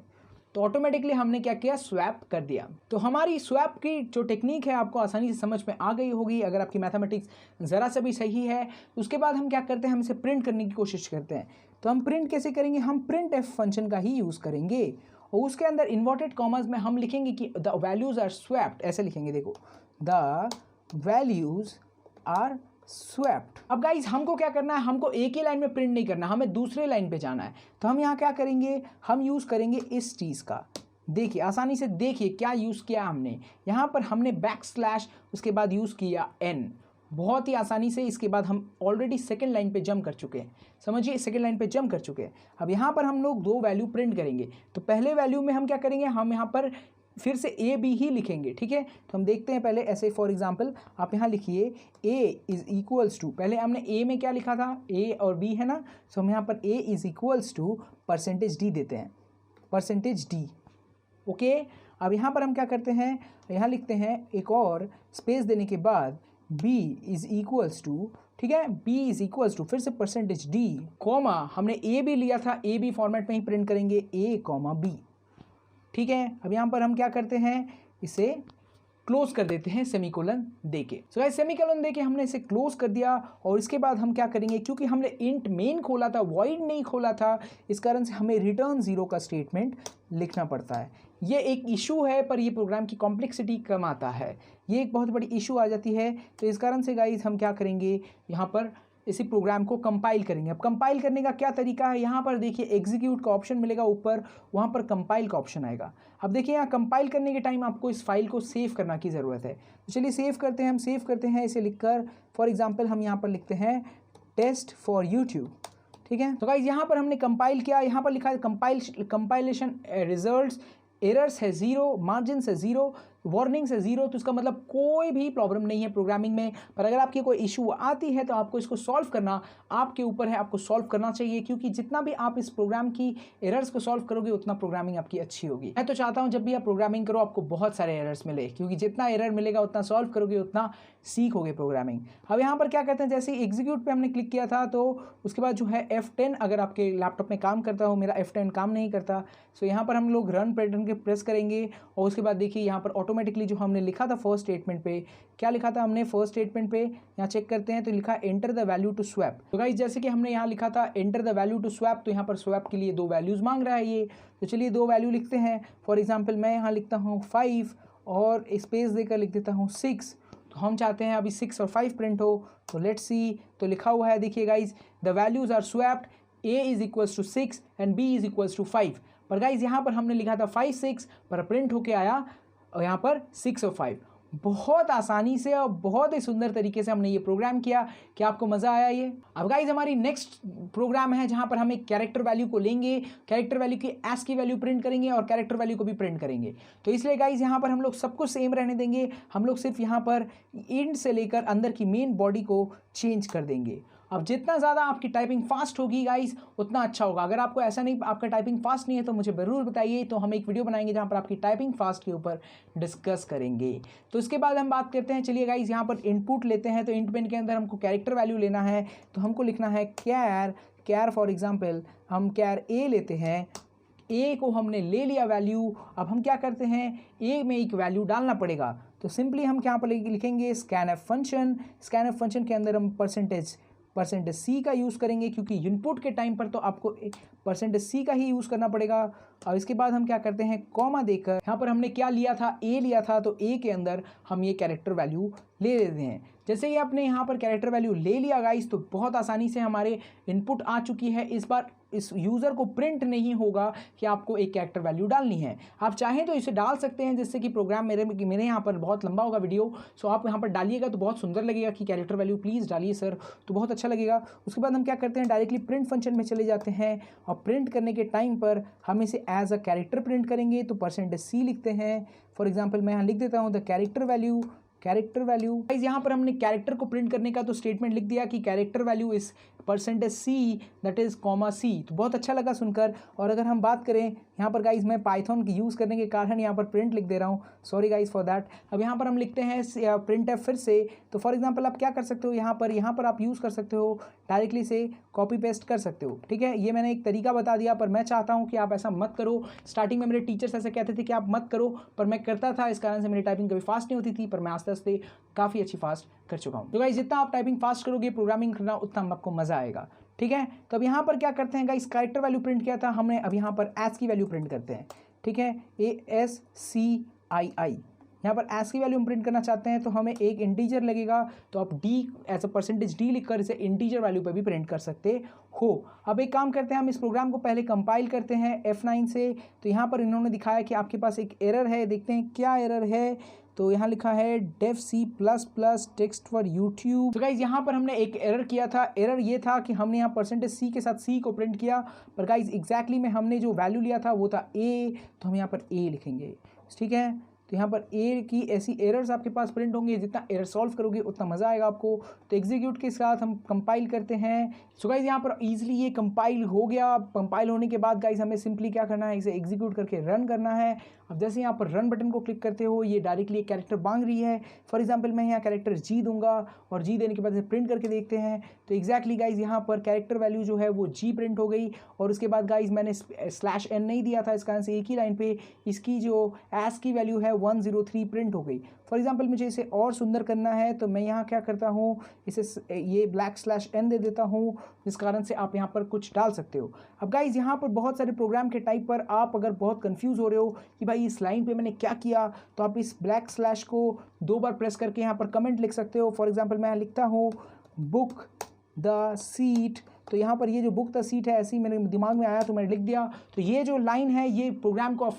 तो ऑटोमेटिकली हमने क्या किया, स्वैप कर दिया। तो हमारी स्वैप की जो टेक्निक है आपको आसानी से समझ में आ गई होगी, अगर आपकी मैथमेटिक्स ज़रा सा भी सही है। उसके बाद हम क्या करते हैं, हम इसे प्रिंट करने की कोशिश करते हैं। तो हम प्रिंट कैसे करेंगे, हम प्रिंट एफ फंक्शन का ही यूज़ करेंगे, और उसके अंदर इन्वर्टेड कॉमर्स में हम लिखेंगे कि द वैल्यूज़ आर स्वैप्ड, ऐसे लिखेंगे, देखो द वैल्यूज़ आर स्वैप्ड। अब गाइज हमको क्या करना है, हमको एक ही लाइन में प्रिंट नहीं करना, हमें दूसरे लाइन पे जाना है। तो हम यहाँ क्या करेंगे, हम यूज़ करेंगे इस चीज़ का, देखिए आसानी से देखिए क्या यूज़ किया हमने। यहाँ पर हमने बैकस्लैश, उसके बाद यूज़ किया एन, बहुत ही आसानी से। इसके बाद हम ऑलरेडी सेकेंड लाइन पे जंप कर चुके हैं, समझिए सेकेंड लाइन पे जंप कर चुके हैं। अब यहाँ पर हम लोग दो वैल्यू प्रिंट करेंगे। तो पहले वैल्यू में हम क्या करेंगे, हम यहाँ पर फिर से ए बी ही लिखेंगे, ठीक है। तो हम देखते हैं पहले ऐसे, फॉर एग्जांपल आप यहाँ लिखिए ए इज़ इक्वल्स टू, पहले हमने ए में क्या लिखा था, ए और बी है ना, सो हम यहाँ पर a is equals to percentage d देते हैं, परसेंटेज डी, ओके। अब यहाँ पर हम क्या करते हैं, यहाँ लिखते हैं एक और स्पेस देने के बाद b इज इक्वल्स टू, ठीक है, b इज इक्वल्स टू फिर से परसेंटेज d कॉमा, हमने a भी लिया था, a b फॉर्मेट में ही प्रिंट करेंगे a कॉमा b, ठीक है। अब यहाँ पर हम क्या करते हैं, इसे क्लोज कर देते हैं सेमीकोलन देके। सो गाइस सेमीकोलन देके हमने इसे क्लोज कर दिया और इसके बाद हम क्या करेंगे, क्योंकि हमने इंट मेन खोला था, वॉइड नहीं खोला था, इस कारण से हमें रिटर्न 0 का स्टेटमेंट लिखना पड़ता है। ये एक इशू है, पर ये प्रोग्राम की कॉम्प्लेक्सिटी कम आता है, ये एक बहुत बड़ी इशू आ जाती है। तो इस कारण से गाइस हम क्या करेंगे, यहाँ पर इसी प्रोग्राम को कंपाइल करेंगे। अब कंपाइल करने का क्या तरीका है, यहाँ पर देखिए एग्जीक्यूट का ऑप्शन मिलेगा ऊपर, वहाँ पर कंपाइल का ऑप्शन आएगा। अब देखिए यहाँ कंपाइल करने के टाइम आपको इस फाइल को सेव करना की ज़रूरत है, तो चलिए सेव करते हैं। हम सेव करते हैं इसे लिखकर, फॉर एग्जांपल हम यहाँ पर लिखते हैं टेस्ट फॉर यूट्यूब, ठीक है। तो गाइस यहाँ पर हमने कंपाइल किया, यहाँ पर लिखा है कंपाइलेशन रिजल्ट्स, एरर्स है 0, मार्जिन है 0, वार्निंग्स है 0, तो इसका मतलब कोई भी प्रॉब्लम नहीं है प्रोग्रामिंग में। पर अगर आपकी कोई इशू आती है तो आपको इसको सॉल्व करना आपके ऊपर है, आपको सॉल्व करना चाहिए, क्योंकि जितना भी आप इस प्रोग्राम की एरर्स को सॉल्व करोगे उतना प्रोग्रामिंग आपकी अच्छी होगी। मैं तो चाहता हूं जब भी आप प्रोग्रामिंग करो आपको बहुत सारे एरर्स मिले, क्योंकि जितना एरर मिलेगा उतना सॉल्व करोगे उतना सीखोगे प्रोग्रामिंग। अब यहाँ पर क्या कहते हैं, जैसे एग्जीक्यूट पे हमने क्लिक किया था तो उसके बाद जो है F10, अगर आपके लैपटॉप में काम करता हो, मेरा F10 काम नहीं करता, सो यहाँ पर हम लोग रन पैटर्न के प्रेस करेंगे और उसके बाद देखिए यहाँ पर ऑटोमेटिकली जो हमने लिखा था फर्स्ट स्टेटमेंट पे, क्या लिखा था हमने फर्स्ट स्टेटमेंट पे, यहाँ चेक करते हैं तो लिखा enter the value to swap. तो गाइस जैसे कि हमने यहाँ लिखा था enter the value to swap, तो यहाँ पर स्वैप के लिए 2 वैल्यूज़ मांग रहा है ये, तो चलिए 2 वैल्यू लिखते हैं। फॉर एग्जाम्पल मैं यहाँ लिखता हूँ 5 और स्पेस देकर लिख देता हूँ 6, तो हम चाहते हैं अभी 6 और 5 प्रिंट हो, तो लेट्स सी, तो लिखा हुआ है देखिए guys the values are swapped, a is equals to 6 and b is equals to 5। पर गाइज यहाँ पर हमने लिखा था 5 6, पर प्रिंट होके आया और यहाँ पर 6 और 5। बहुत आसानी से और बहुत ही सुंदर तरीके से हमने ये प्रोग्राम किया। क्या आपको मज़ा आया ये? अब गाइज हमारी नेक्स्ट प्रोग्राम है जहाँ पर हम एक कैरेक्टर वैल्यू को लेंगे, कैरेक्टर वैल्यू की एस की वैल्यू प्रिंट करेंगे और कैरेक्टर वैल्यू को भी प्रिंट करेंगे। तो इसलिए गाइज यहाँ पर हम लोग सब कुछ सेम रहने देंगे, हम लोग सिर्फ यहाँ पर इंड से लेकर अंदर की मेन बॉडी को चेंज कर देंगे। अब जितना ज़्यादा आपकी टाइपिंग फास्ट होगी गाइस उतना अच्छा होगा। अगर आपको ऐसा नहीं, आपका टाइपिंग फास्ट नहीं है तो मुझे ज़रूर बताइए, तो हम एक वीडियो बनाएंगे जहाँ पर आपकी टाइपिंग फास्ट के ऊपर डिस्कस करेंगे। तो इसके बाद हम बात करते हैं, चलिए गाइस यहाँ पर इनपुट लेते हैं। तो इनपुट के अंदर हमको कैरेक्टर वैल्यू लेना है, तो हमको लिखना है कैर फॉर एग्जाम्पल हम कैर ए लेते हैं, ए को हमने ले लिया वैल्यू। अब हम क्या करते हैं, ए में एक वैल्यू डालना पड़ेगा, तो सिंपली हम यहाँ पर लिखेंगे स्कैनएफ फंक्शन। स्कैनएफ फंक्शन के अंदर हम परसेंटेज सी का यूज़ करेंगे, क्योंकि इनपुट के टाइम पर तो आपको परसेंटेज सी का ही यूज़ करना पड़ेगा। और इसके बाद हम क्या करते हैं, कॉमा देकर यहाँ पर हमने क्या लिया था, ए लिया था, तो ए के अंदर हम ये कैरेक्टर वैल्यू ले लेते हैं। जैसे ही आपने यहाँ पर कैरेक्टर वैल्यू ले लिया गाइस, तो बहुत आसानी से हमारे इनपुट आ चुकी है। इस बार इस यूज़र को प्रिंट नहीं होगा कि आपको एक कैरेक्टर वैल्यू डालनी है। आप चाहें तो इसे डाल सकते हैं, जिससे कि प्रोग्राम मेरे यहाँ पर बहुत लंबा होगा वीडियो, सो आप यहाँ पर डालिएगा तो बहुत सुंदर लगेगा कि कैरेक्टर वैल्यू प्लीज़ डालिए सर, तो बहुत अच्छा लगेगा। उसके बाद हम क्या करते हैं, डायरेक्टली प्रिंट फंक्शन में चले जाते हैं और प्रिंट करने के टाइम पर हम इसे एज अ कैरेक्टर प्रिंट करेंगे, तो परसेंटेज सी लिखते हैं। फॉर एग्जाम्पल मैं यहाँ लिख देता हूँ द कैरेक्टर वैल्यू गाइस, यहाँ पर हमने कैरेक्टर को प्रिंट करने का तो स्टेटमेंट लिख दिया कि कैरेक्टर वैल्यू इस percentage C that is comma C, तो बहुत अच्छा लगा सुनकर। और अगर हम बात करें यहाँ पर गाइस, मैं पाइथन की यूज़ करने के कारण यहाँ पर प्रिंट लिख दे रहा हूँ, सॉरी गाइस फॉर दैट। अब यहाँ पर हम लिखते हैं प्रिंट एफ फिर से, तो फॉर एग्जांपल आप क्या कर सकते हो, यहाँ पर आप यूज़ कर सकते हो, डायरेक्टली से कॉपी पेस्ट कर सकते हो, ठीक है। ये मैंने एक तरीका बता दिया, पर मैं चाहता हूँ कि आप ऐसा मत करो। स्टार्टिंग में मेरे टीचर्स ऐसे कहते थे कि आप मत करो, पर मैं करता था, इस कारण से मेरी टाइपिंग कभी फास्ट नहीं होती थी, पर मैं आस्ते आस्ते काफ़ी अच्छी फास्ट कर चुका हूँ। तो गाइस जितना आप टाइपिंग फास्ट करोगे प्रोग्रामिंग करना उतना आपको मज़ा आएगा, ठीक है। तो अब यहाँ पर क्या करते हैं गाइस, कैरेक्टर वैल्यू प्रिंट किया था हमने, अब यहाँ पर एस की वैल्यू प्रिंट करते हैं, ठीक है, ASCII। यहाँ पर एस की वैल्यू हम प्रिंट करना चाहते हैं, तो हमें एक इंटीजर लगेगा, तो आप d as a percentage d लिखकर इसे इंटीजर वैल्यू पर भी प्रिंट कर सकते हो। अब एक काम करते हैं, हम इस प्रोग्राम को पहले कंपाइल करते हैं F9 से। तो यहाँ पर इन्होंने दिखाया कि आपके पास एक एरर है, देखते हैं क्या एरर है। तो यहाँ लिखा है dev C++ text for YouTube. तो गाइज यहाँ पर हमने एक एरर किया था, एरर ये था कि हमने यहाँ परसेंटेज सी के साथ सी को प्रिंट किया, पर गाइज एग्जैक्टली में हमने जो वैल्यू लिया था वो था ए, तो हम यहाँ पर ए लिखेंगे, ठीक है। तो यहाँ पर ए की ऐसी एरर्स आपके पास प्रिंट होंगे, जितना एरर सॉल्व करोगे उतना मज़ा आएगा आपको। तो एग्जीक्यूट के साथ हम कंपाइल करते हैं। सो गाइज यहाँ पर ईजिली ये कंपाइल हो गया। कंपाइल होने के बाद गाइज हमें सिंपली क्या करना है, इसे एग्जीक्यूट करके रन करना है। अब जैसे यहाँ पर रन बटन को क्लिक करते हो ये डायरेक्टली एक कैरेक्टर मांग रही है। फॉर एग्जाम्पल मैं यहाँ कैरेक्टर जी दूंगा और जी देने के बाद प्रिंट करके देखते हैं तो एग्जैक्टली गाइज यहाँ पर कैरेक्टर वैल्यू जो है वो जी प्रिंट हो गई। और उसके बाद गाइज मैंने /n नहीं दिया था, इस कारण से एक ही लाइन पे इसकी जो एस की वैल्यू है 103 प्रिंट हो गई। फॉर एग्जाम्पल मुझे इसे और सुंदर करना है तो मैं यहाँ क्या करता हूँ, इसे ये /n दे देता हूँ, जिस कारण से आप यहाँ पर कुछ डाल सकते हो। अब गाइज यहाँ पर बहुत सारे प्रोग्राम के टाइप पर आप अगर बहुत कंफ्यूज हो रहे हो कि भाई इस लाइन पे मैंने क्या किया, तो आप इस / को 2 बार प्रेस करके यहाँ पर कमेंट लिख सकते हो। फॉर एग्जाम्पल मैं लिखता हूँ बुक द सीट, तो यहाँ पर ये जो बुक द सीट है ऐसे ही मेरे दिमाग में आया तो मैंने लिख दिया। तो ये जो लाइन है ये प्रोग्राम को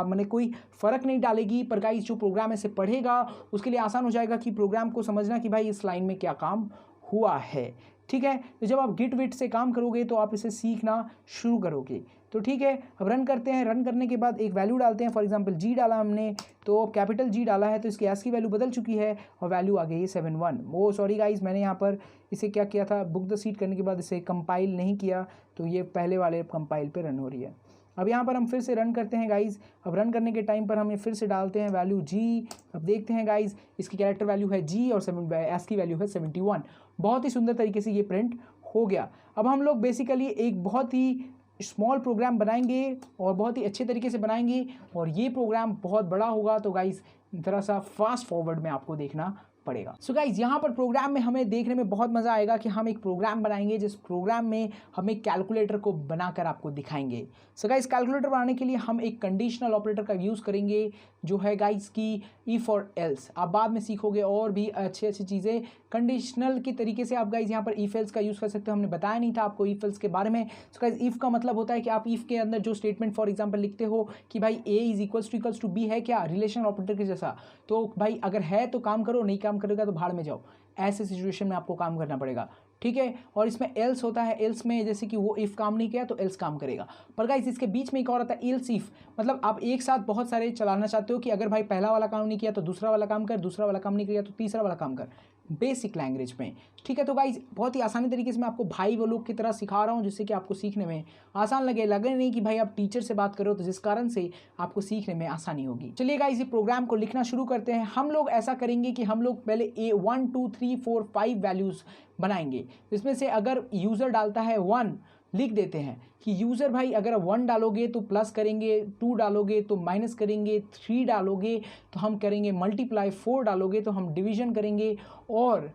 मैंने कोई फ़र्क नहीं डालेगी, पर गाइस जो प्रोग्राम ऐसे पढ़ेगा उसके लिए आसान हो जाएगा कि प्रोग्राम को समझना कि भाई इस लाइन में क्या काम हुआ है। ठीक है, तो जब आप गिट विट से काम करोगे तो आप इसे सीखना शुरू करोगे। तो ठीक है, अब रन करते हैं। रन करने के बाद एक वैल्यू डालते हैं। फॉर एग्जांपल जी डाला हमने, तो कैपिटल जी डाला है तो इसकी एस की वैल्यू बदल चुकी है और वैल्यू आ गई है 71। वो सॉरी गाइस, मैंने यहाँ पर इसे क्या किया था, बुक द सीट करने के बाद इसे कंपाइल नहीं किया, तो ये पहले वाले कंपाइल पे रन हो रही है। अब यहाँ पर हम फिर से रन करते हैं गाइज। अब रन करने के टाइम पर हम ये फिर से डालते हैं वैल्यू जी। अब देखते हैं गाइज इसकी कैरेक्टर वैल्यू है जी और एस की वैल्यू है 71। बहुत ही सुंदर तरीके से ये प्रिंट हो गया। अब हम लोग बेसिकली एक बहुत ही स्मॉल प्रोग्राम बनाएंगे और बहुत ही अच्छे तरीके से बनाएंगे और ये प्रोग्राम बहुत बड़ा होगा, तो गाइज ज़रा सा फास्ट फॉरवर्ड में आपको देखना पड़ेगा। सो गाइज यहाँ पर प्रोग्राम में हमें देखने में बहुत मज़ा आएगा कि हम एक प्रोग्राम बनाएंगे जिस प्रोग्राम में हम एक कैलकुलेटर को बनाकर आपको दिखाएंगे। सो गाइज कैलकुलेटर बनाने के लिए हम एक कंडीशनल ऑपरेटर का यूज़ करेंगे जो है गाइज की इफ़ और एल्स। आप बाद में सीखोगे और भी अच्छी चीज़ें कंडीशनल के तरीके से। आप गाइज यहाँ पर इफ एल्स का यूज़ कर सकते हो, हमने बताया नहीं था आपको इफ एल्स के बारे में। सो गाइज इफ़ का मतलब होता है कि आप इफ़ के अंदर जो स्टेटमेंट फॉर एग्जाम्पल लिखते हो कि भाई ए इज इक्वल्स टू बी है क्या, रिलेशन ऑपरेटर के जैसा, तो भाई अगर है तो काम करो, नहीं काम करेगा तो भाड़ में जाओ, ऐसे सिचुएशन में आपको काम करना पड़ेगा। ठीक है, और इसमें एल्स होता है, एल्स में जैसे कि वो इफ़ काम नहीं किया तो एल्स काम करेगा। पर गाइस इसके बीच में एक और आता है एल्स इफ, मतलब आप एक साथ बहुत सारे चलाना चाहते हो कि अगर भाई पहला वाला काम नहीं किया तो दूसरा वाला काम कर, दूसरा वाला काम नहीं किया तो तीसरा वाला काम कर, बेसिक लैंग्वेज में। ठीक है, तो गाइज बहुत ही आसानी तरीके से मैं आपको भाई वो लोग की तरह सिखा रहा हूँ जिससे कि आपको सीखने में आसान लगे नहीं कि भाई आप टीचर से बात करो, तो जिस कारण से आपको सीखने में आसानी होगी। चलिए गाइज ये प्रोग्राम को लिखना शुरू करते हैं। हम लोग ऐसा करेंगे कि हम लोग पहले 1 2 3 4 5 वैल्यूज़ बनाएंगे, इसमें से अगर यूज़र डालता है 1 लिख देते हैं कि यूज़र भाई अगर 1 डालोगे तो प्लस करेंगे, 2 डालोगे तो माइनस करेंगे, 3 डालोगे तो हम करेंगे मल्टीप्लाई, 4 डालोगे तो हम डिवीजन करेंगे, और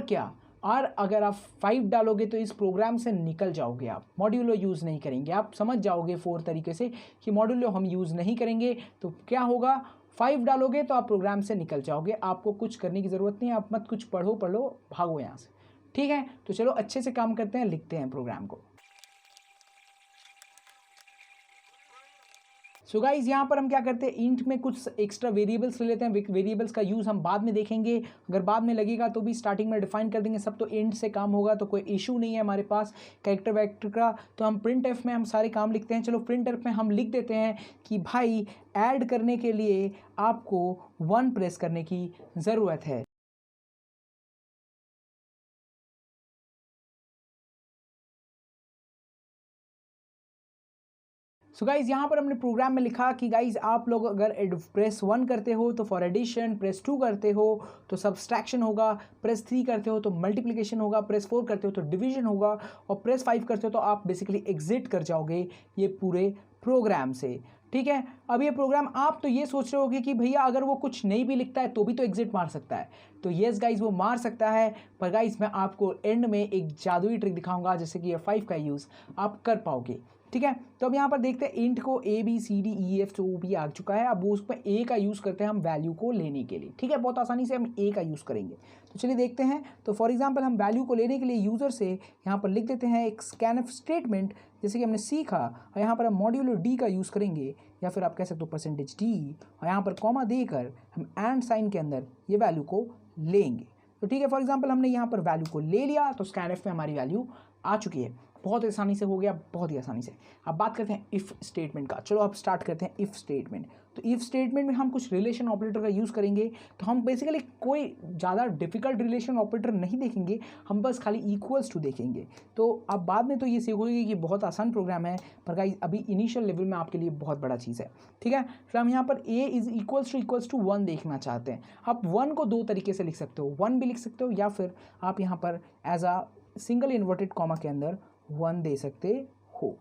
क्या, और अगर आप 5 डालोगे तो इस प्रोग्राम से निकल जाओगे, आप मॉड्यूलो यूज़ नहीं करेंगे। आप समझ जाओगे 4 तरीके से कि मॉड्यूलो हम यूज़ नहीं करेंगे, तो क्या होगा 5 डालोगे तो आप प्रोग्राम से निकल जाओगे, आपको कुछ करने की ज़रूरत नहीं है, आप मत कुछ पढ़ो भागो यहाँ से। ठीक है, तो चलो अच्छे से काम करते हैं, लिखते हैं प्रोग्राम को। सो गाइज यहाँ पर हम क्या करते हैं, इंट में कुछ एक्स्ट्रा वेरिएबल्स ले लेते हैं। वेरिएबल्स का यूज़ हम बाद में देखेंगे, अगर बाद में लगेगा तो भी स्टार्टिंग में डिफाइन कर देंगे, सब तो इंट से काम होगा, तो कोई इशू नहीं है हमारे पास कैरेक्टर वेक्टर का। तो हम प्रिंट एफ में हम सारे काम लिखते हैं। चलो प्रिंट एफ में हम लिख देते हैं कि भाई ऐड करने के लिए आपको 1 प्रेस करने की ज़रूरत है। सो गाइज़ यहाँ पर हमने प्रोग्राम में लिखा कि गाइज़ आप लोग अगर प्रेस 1 करते हो तो फॉर एडिशन, प्रेस 2 करते हो तो सब्सट्रैक्शन होगा, प्रेस 3 करते हो तो मल्टीप्लिकेशन होगा, प्रेस 4 करते हो तो डिवीजन होगा, और प्रेस 5 करते हो तो आप बेसिकली एग्जिट कर जाओगे ये पूरे प्रोग्राम से। ठीक है, अब ये प्रोग्राम आप तो ये सोच रहे होगे कि भैया अगर वो कुछ नहीं भी लिखता है तो भी तो एग्जिट मार सकता है, तो येस गाइज वो मार सकता है, पर गाइज मैं आपको एंड में एक जादुई ट्रिक दिखाऊंगा जैसे कि F5 का यूज़ आप कर पाओगे। ठीक है, तो अब यहाँ पर देखते हैं इंट को ABCDEF जो भी आ चुका है, अब वो उस पर ए का यूज़ करते हैं हम वैल्यू को लेने के लिए। ठीक है, बहुत आसानी से हम ए का यूज़ करेंगे, तो चलिए देखते हैं। तो फॉर एग्जांपल हम वैल्यू को लेने के लिए यूज़र से यहाँ पर लिख देते हैं एक स्कैनफ स्टेटमेंट, जैसे कि हमने सीखा, और यहाँ पर हम मॉड्यूलो डी का यूज़ करेंगे, या फिर आप कह सकते हो %d, और यहाँ पर कॉमा देकर हम एंड साइन के अंदर ये वैल्यू को लेंगे। तो ठीक है, फॉर एग्जाम्पल हमने यहाँ पर वैल्यू को ले लिया तो स्कैनफ में हमारी वैल्यू आ चुकी है। बहुत आसानी से हो गया, बहुत ही आसानी से। अब बात करते हैं इफ़ स्टेटमेंट का। चलो अब स्टार्ट करते हैं इफ़ स्टेटमेंट। तो इफ़ स्टेटमेंट में हम कुछ रिलेशन ऑपरेटर का यूज़ करेंगे। तो हम बेसिकली कोई ज़्यादा डिफिकल्ट रिलेशन ऑपरेटर नहीं देखेंगे, हम बस खाली इक्वल्स टू देखेंगे। तो अब बाद में तो ये सीखोगे कि बहुत आसान प्रोग्राम है, पर गाइस अभी इनिशियल लेवल में आपके लिए बहुत बड़ा चीज़ है, ठीक है। फिर हम यहाँ पर a इज इक्वल्स टू 1 देखना चाहते हैं। आप 1 को दो तरीके से लिख सकते हो, 1 भी लिख सकते हो या फिर आप यहाँ पर as a single inverted comma के अंदर 1 दे सकते हो,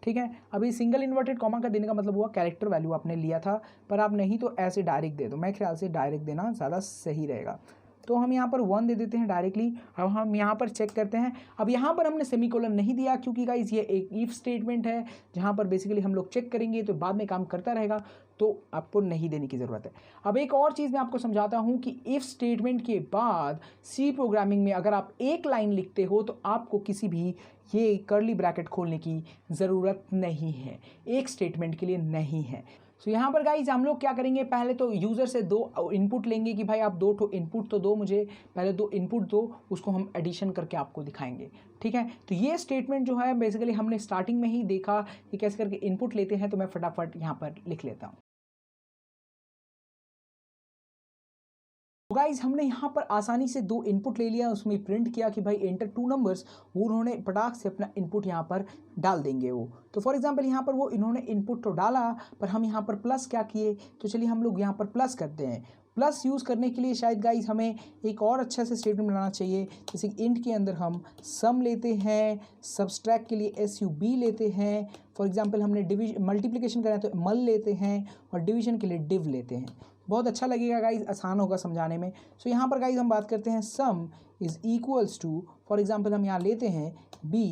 ठीक है। अभी सिंगल इन्वर्टेड कॉमा का देने का मतलब हुआ कैरेक्टर वैल्यू आपने लिया था, पर आप नहीं तो ऐसे डायरेक्ट दे दो। मैं ख्याल से डायरेक्ट देना ज़्यादा सही रहेगा। तो हम यहाँ पर 1 दे देते हैं डायरेक्टली। अब हम यहाँ पर चेक करते हैं। अब यहाँ पर हमने सेमीकोलन नहीं दिया क्योंकि गाइस ये एक इफ स्टेटमेंट है जहाँ पर बेसिकली हम लोग चेक करेंगे तो बाद में काम करता रहेगा, तो आपको नहीं देने की ज़रूरत है। अब एक और चीज़ मैं आपको समझाता हूँ कि इफ़ स्टेटमेंट के बाद सी प्रोग्रामिंग में अगर आप एक लाइन लिखते हो तो आपको किसी भी ये कर्ली ब्रैकेट खोलने की ज़रूरत नहीं है, एक स्टेटमेंट के लिए नहीं है। सो यहाँ पर गाइज हम लोग क्या करेंगे, पहले तो यूज़र से 2 इनपुट लेंगे कि भाई आप 2 इनपुट तो दो मुझे, पहले 2 इनपुट दो, उसको हम एडिशन करके आपको दिखाएंगे, ठीक है। तो ये स्टेटमेंट जो है बेसिकली हमने स्टार्टिंग में ही देखा कि कैसे करके इनपुट लेते हैं, तो मैं फटाफट यहाँ पर लिख लेता हूँ। तो गाइज हमने यहाँ पर आसानी से 2 इनपुट ले लिया, उसमें प्रिंट किया कि भाई एंटर 2 नंबर्स, वो उन्होंने पटाख से अपना इनपुट यहाँ पर डाल देंगे वो। तो फॉर एग्जांपल यहाँ पर वो इन्होंने इनपुट तो डाला, पर हम यहाँ पर प्लस क्या किए, तो चलिए हम लोग यहाँ पर प्लस करते हैं। प्लस यूज़ करने के लिए शायद गाइज हमें एक और अच्छा से स्टेटमेंट बनाना चाहिए, जैसे इंट के अंदर हम सम लेते हैं, सब्सट्रैक्ट के लिए SUB लेते हैं, फॉर एग्जाम्पल हमने मल्टीप्लिकेशन करना है तो मल लेते हैं, और डिवीजन के लिए डिव लेते हैं। बहुत अच्छा लगेगा गाइज, आसान होगा समझाने में। सो यहाँ पर गाइज हम बात करते हैं sum is equals to, for example हम यहाँ लेते हैं b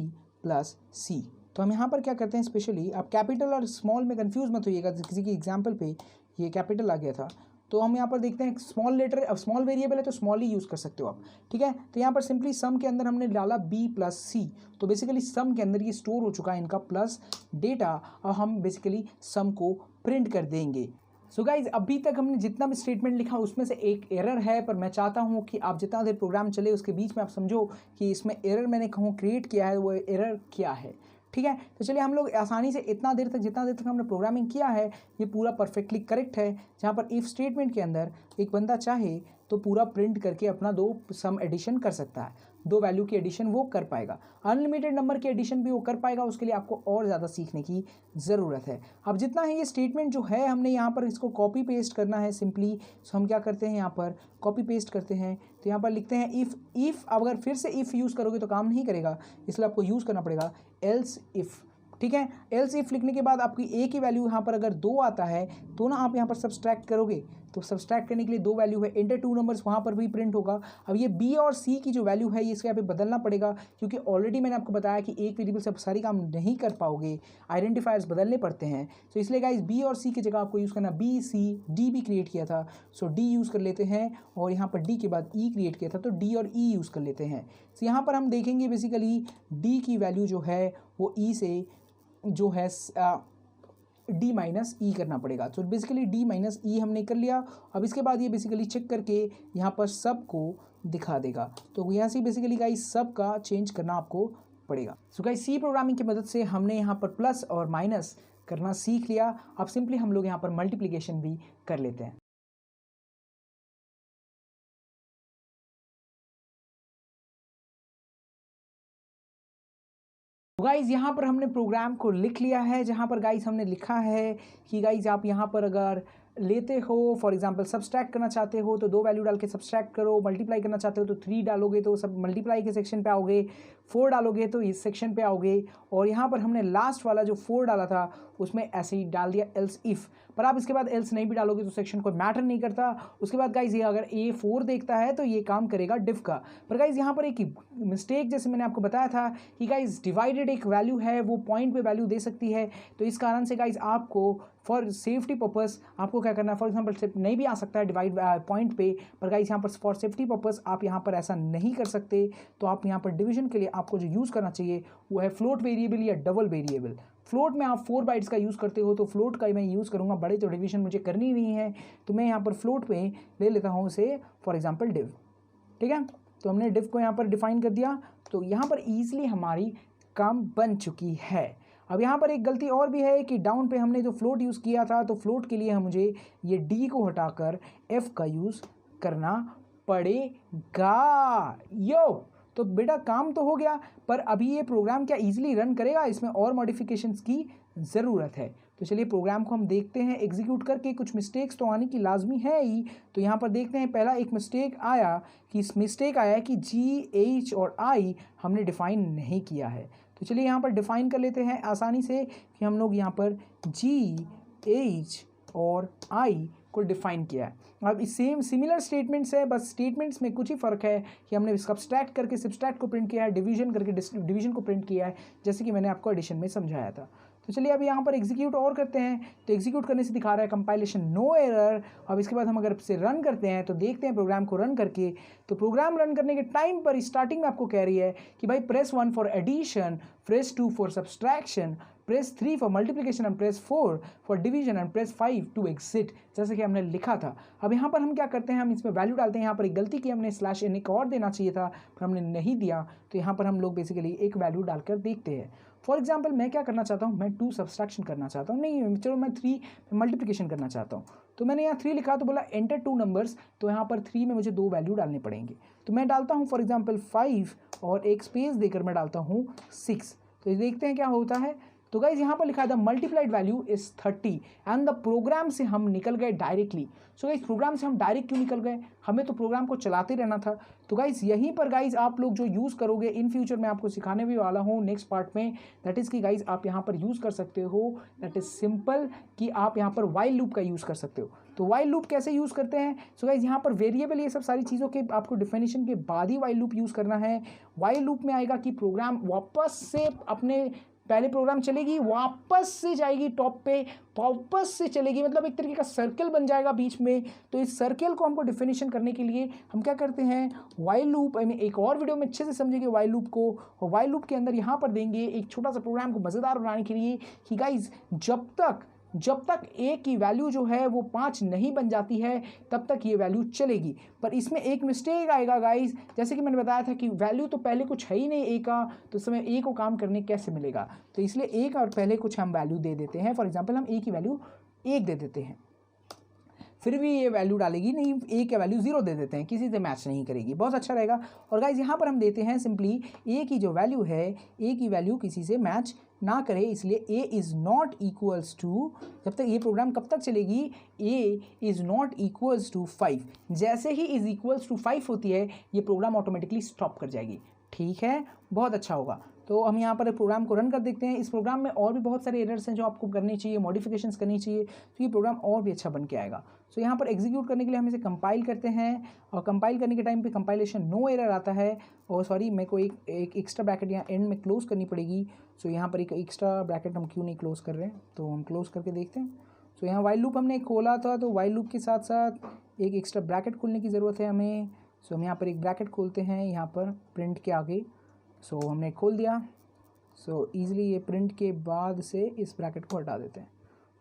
प्लस सी। तो हम यहाँ पर क्या करते हैं, स्पेशली आप कैपिटल और स्मॉल में कंफ्यूज मत होइएगा, किसी की एग्जांपल पे ये कैपिटल आ गया था। तो हम यहाँ पर देखते हैं स्मॉल लेटर, अब स्मॉल वेरिएबल है तो स्मॉल ही यूज़ कर सकते हो आप, ठीक है। तो यहाँ पर सिंपली सम के अंदर हमने डाला b प्लस सी, तो बेसिकली सम के अंदर ये स्टोर हो चुका है इनका प्लस डेटा, और हम बेसिकली सम को प्रिंट कर देंगे। सो गाइज अभी तक हमने जितना भी स्टेटमेंट लिखा उसमें से एक एरर है, पर मैं चाहता हूँ कि आप जितना देर प्रोग्राम चले उसके बीच में आप समझो कि इसमें एरर मैंने कहूँ क्रिएट किया है, वो एरर क्या है, ठीक है। तो चलिए हम लोग आसानी से जितना देर तक हमने प्रोग्रामिंग किया है ये पूरा परफेक्टली करेक्ट है, जहाँ पर इफ़ स्टेटमेंट के अंदर एक बंदा चाहे तो पूरा प्रिंट करके अपना 2 सम एडिशन कर सकता है, 2 वैल्यू की एडिशन वो कर पाएगा, अनलिमिटेड नंबर की एडिशन भी वो कर पाएगा। उसके लिए आपको और ज़्यादा सीखने की ज़रूरत है। अब जितना है ये स्टेटमेंट जो है हमने यहाँ पर इसको कॉपी पेस्ट करना है सिंपली। सो हम क्या करते हैं, यहाँ पर कॉपी पेस्ट करते हैं, तो यहाँ पर लिखते हैं इफ़ अगर फिर से इफ़ यूज़ करोगे तो काम नहीं करेगा, इसलिए आपको यूज़ करना पड़ेगा एल्स इफ़, ठीक है। एल्स इफ लिखने के बाद आपकी ए की वैल्यू यहाँ पर अगर 2 आता है तो ना आप यहाँ पर सब्सट्रैक्ट करोगे, तो सब्सट्रैक्ट करने के लिए 2 वैल्यू है, एंटर 2 नंबर्स वहाँ पर भी प्रिंट होगा। अब ये बी और सी की जो वैल्यू है इसके यहाँ पे बदलना पड़ेगा, क्योंकि ऑलरेडी मैंने आपको बताया कि एक वेरिएबल से आप सारी काम नहीं कर पाओगे, आइडेंटिफायर्स बदलने पड़ते हैं। तो इसलिए गाइस बी और सी की जगह आपको यूज़ करना, बी सी डी भी क्रिएट किया था, सो डी यूज़ कर लेते हैं, और यहाँ पर डी के बाद ई क्रिएट किया था तो डी और ई यूज़ कर लेते हैं। तो यहाँ पर हम देखेंगे बेसिकली डी की वैल्यू जो है वो ई से जो है डी माइनस ई करना पड़ेगा। तो बेसिकली डी माइनस ई हमने कर लिया। अब इसके बाद ये बेसिकली चेक करके यहाँ पर सब को दिखा देगा, तो यहाँ से बेसिकली गाइस सब का चेंज करना आपको पड़ेगा। सो गाइस सी प्रोग्रामिंग की मदद से हमने यहाँ पर प्लस और माइनस करना सीख लिया। अब सिंपली हम लोग यहाँ पर मल्टीप्लिकेशन भी कर लेते हैं। गाइज यहाँ पर हमने प्रोग्राम को लिख लिया है, जहाँ पर गाइज हमने लिखा है कि गाइज आप यहाँ पर अगर लेते हो फॉर एग्जांपल सब्सट्रैक्ट करना चाहते हो तो 2 वैल्यू डाल के सब्सट्रैक्ट करो, मल्टीप्लाई करना चाहते हो तो 3 डालोगे तो सब मल्टीप्लाई के सेक्शन पे आओगे, 4 डालोगे तो इस सेक्शन पे आओगे, और यहाँ पर हमने लास्ट वाला जो 4 डाला था उसमें ऐसे ही डाल दिया एल्स इफ़। पर आप इसके बाद एल्स नहीं भी डालोगे तो सेक्शन कोई मैटर नहीं करता। उसके बाद गाइज ये अगर ए 4 देखता है तो ये काम करेगा डिफ का। पर गाइज यहाँ पर एक मिस्टेक, जैसे मैंने आपको बताया था कि गाइज डिवाइडेड एक वैल्यू है वो पॉइंट पे वैल्यू दे सकती है, तो इस कारण से गाइज आपको फॉर सेफ्टी पर्पस आपको क्या करना है, फॉर एग्जांपल नहीं भी आ सकता है डिवाइड पॉइंट पे, पर गाइस यहाँ पर फॉर सेफ्टी पर्पस आप यहाँ पर ऐसा नहीं कर सकते। तो आप यहाँ पर डिवीजन के लिए आपको जो यूज़ करना चाहिए वो है फ्लोट वेरिएबल या डबल वेरिएबल। फ्लोट में आप 4 बाइट्स का यूज़ करते हो तो फ्लोट का मैं यूज़ करूँगा, बड़े तो डिवीजन मुझे करनी नहीं है, तो मैं यहाँ पर फ्लोट पे ले लेता हूँ उसे फॉर एग्जाम्पल डिव, ठीक है। तो हमने डिव को यहाँ पर डिफाइन कर दिया, तो यहाँ पर ईजिली हमारी काम बन चुकी है। अब यहाँ पर एक गलती और भी है कि डाउन पे हमने जो फ्लोट यूज़ किया था, तो फ्लोट के लिए मुझे ये डी को हटाकर एफ का यूज़ करना पड़ेगा। तो बेटा काम तो हो गया, पर अभी ये प्रोग्राम क्या इजीली रन करेगा? इसमें और मॉडिफिकेशंस की ज़रूरत है। तो चलिए प्रोग्राम को हम देखते हैं एग्जीक्यूट करके। कुछ मिस्टेक्स तो आने की लाजमी है ही। तो यहाँ पर देखते हैं, पहला एक मिस्टेक आया कि GH और I हमने डिफ़ाइन नहीं किया है। तो चलिए यहाँ पर डिफ़ाइन कर लेते हैं आसानी से कि हम लोग यहाँ पर GH और I को डिफ़ाइन किया है। अब सिमिलर स्टेटमेंट्स है, बस स्टेटमेंट्स में कुछ ही फ़र्क है कि हमने सब्सट्रैक्ट करके सब्सट्रैक्ट को प्रिंट किया है, डिवीजन करके डिवीजन को प्रिंट किया है, जैसे कि मैंने आपको एडिशन में समझाया था। तो चलिए अब यहाँ पर एग्जीक्यूट और करते हैं। तो एग्जीक्यूट करने से दिखा रहा है कंपाइलेशन नो एरर। अब इसके बाद हम अगर इसे रन करते हैं तो देखते हैं प्रोग्राम को रन करके, तो प्रोग्राम रन करने के टाइम पर स्टार्टिंग में आपको कह रही है कि भाई press 1 for addition, press 2 for subtraction, press 3 for multiplication and press 4 for division and press 5 to exit, जैसे कि हमने लिखा था। अब यहाँ पर हम क्या करते हैं, हम इसमें वैल्यू डालते हैं। यहाँ पर एक गलती की, हमने /n एक और देना चाहिए था पर हमने नहीं दिया। तो यहाँ पर हम लोग बेसिकली एक वैल्यू डालकर देखते हैं। फॉर एग्जाम्पल मैं क्या करना चाहता हूँ, मैं 2 सब्सट्रैक्शन करना चाहता हूँ, नहीं चलो मैं 3 मल्टीप्लिकेशन करना चाहता हूँ। तो मैंने यहाँ 3 लिखा, तो बोला एंटर 2 नंबर्स। तो यहाँ पर 3 में मुझे 2 वैल्यू डालने पड़ेंगे। तो मैं डालता हूँ फॉर एग्जाम्पल 5 और एक स्पेस देकर मैं डालता हूँ 6। तो देखते हैं क्या होता है। तो गाइज यहाँ पर लिखा है the multiplied value is 30 and the program से हम निकल गए डायरेक्टली। सो गाइज प्रोग्राम से हम डायरेक्ट क्यों निकल गए, हमें तो प्रोग्राम को चलाते रहना था। तो गाइज यहीं पर गाइज आप लोग जो यूज़ करोगे इन फ्यूचर में, आपको सिखाने भी वाला हूँ नेक्स्ट पार्ट में, दैट इज़ कि गाइज आप यहाँ पर यूज़ कर सकते हो, दैट इज़ सिंपल कि आप यहाँ पर वाइल लूप का यूज़ कर सकते हो। तो वाइल लूप कैसे यूज़ करते हैं? सो गाइज यहाँ पर वेरिएबल ये सब सारी चीज़ों के आपको डिफिनेशन के बाद ही वाइल लूप यूज़ करना है। वाइल लूप में आएगा कि प्रोग्राम वापस से अपने पहले प्रोग्राम चलेगी, वापस से जाएगी टॉप पे, वापस से चलेगी, मतलब एक तरीके का सर्कल बन जाएगा बीच में। तो इस सर्कल को हमको डिफिनेशन करने के लिए हम क्या करते हैं, वाइल लूप में एक और वीडियो में अच्छे से समझेंगे वाइल लूप को। और वाइल लूप के अंदर यहाँ पर देंगे एक छोटा सा प्रोग्राम को मज़ेदार बनाने के लिए कि गाइज जब तक ए की वैल्यू जो है वो 5 नहीं बन जाती है तब तक ये वैल्यू चलेगी। पर इसमें एक मिस्टेक आएगा गाइस, जैसे कि मैंने बताया था कि वैल्यू तो पहले कुछ है ही नहीं ए का, तो इस समय ए को काम करने कैसे मिलेगा? तो इसलिए ए का और पहले कुछ हम वैल्यू दे देते हैं। फॉर एग्जाम्पल हम ए की वैल्यू 1 दे देते हैं, फिर भी ये वैल्यू डालेगी नहीं, ए की वैल्यू 0 दे देते हैं, किसी से मैच नहीं करेगी, बहुत अच्छा रहेगा। और गाइज यहाँ पर हम देते हैं सिंपली ए की जो वैल्यू है, ए की वैल्यू किसी से मैच ना करे, इसलिए a is not equals to, जब तक ये प्रोग्राम कब तक चलेगी, a is not equals to 5। जैसे ही इज़ इक्वल्स टू 5 होती है ये प्रोग्राम ऑटोमेटिकली स्टॉप कर जाएगी। ठीक है, बहुत अच्छा होगा। तो हम यहाँ पर प्रोग्राम को रन कर देखते हैं। इस प्रोग्राम में और भी बहुत सारे एरर्स हैं जो आपको करनी चाहिए, मॉडिफिकेशंस करनी चाहिए, तो ये प्रोग्राम और भी अच्छा बन के आएगा। सो यहाँ पर एग्जीक्यूट करने के लिए हम इसे कंपाइल करते हैं, और कंपाइल करने के टाइम पे कंपाइलेशन नो एरर आता है। और सॉरी, मेरे को एक एक्स्ट्रा ब्रैकेट यहाँ एंड में क्लोज करनी पड़ेगी। सो यहाँ पर एक एक्स्ट्रा ब्रैकेट हम क्यों नहीं क्लोज कर रहे हैं, तो हम क्लोज करके देखते हैं। सो यहाँ वाइल लूप हमने खोला था, तो वाइल लूप के साथ साथ एक एक्स्ट्रा ब्रैकेट खोलने की ज़रूरत है हमें। सो हम यहाँ पर एक ब्रैकेट खोलते हैं यहाँ पर प्रिंट के आगे। सो हमने खोल दिया। सो ईज़िली ये प्रिंट के बाद से इस ब्रैकेट को हटा देते हैं।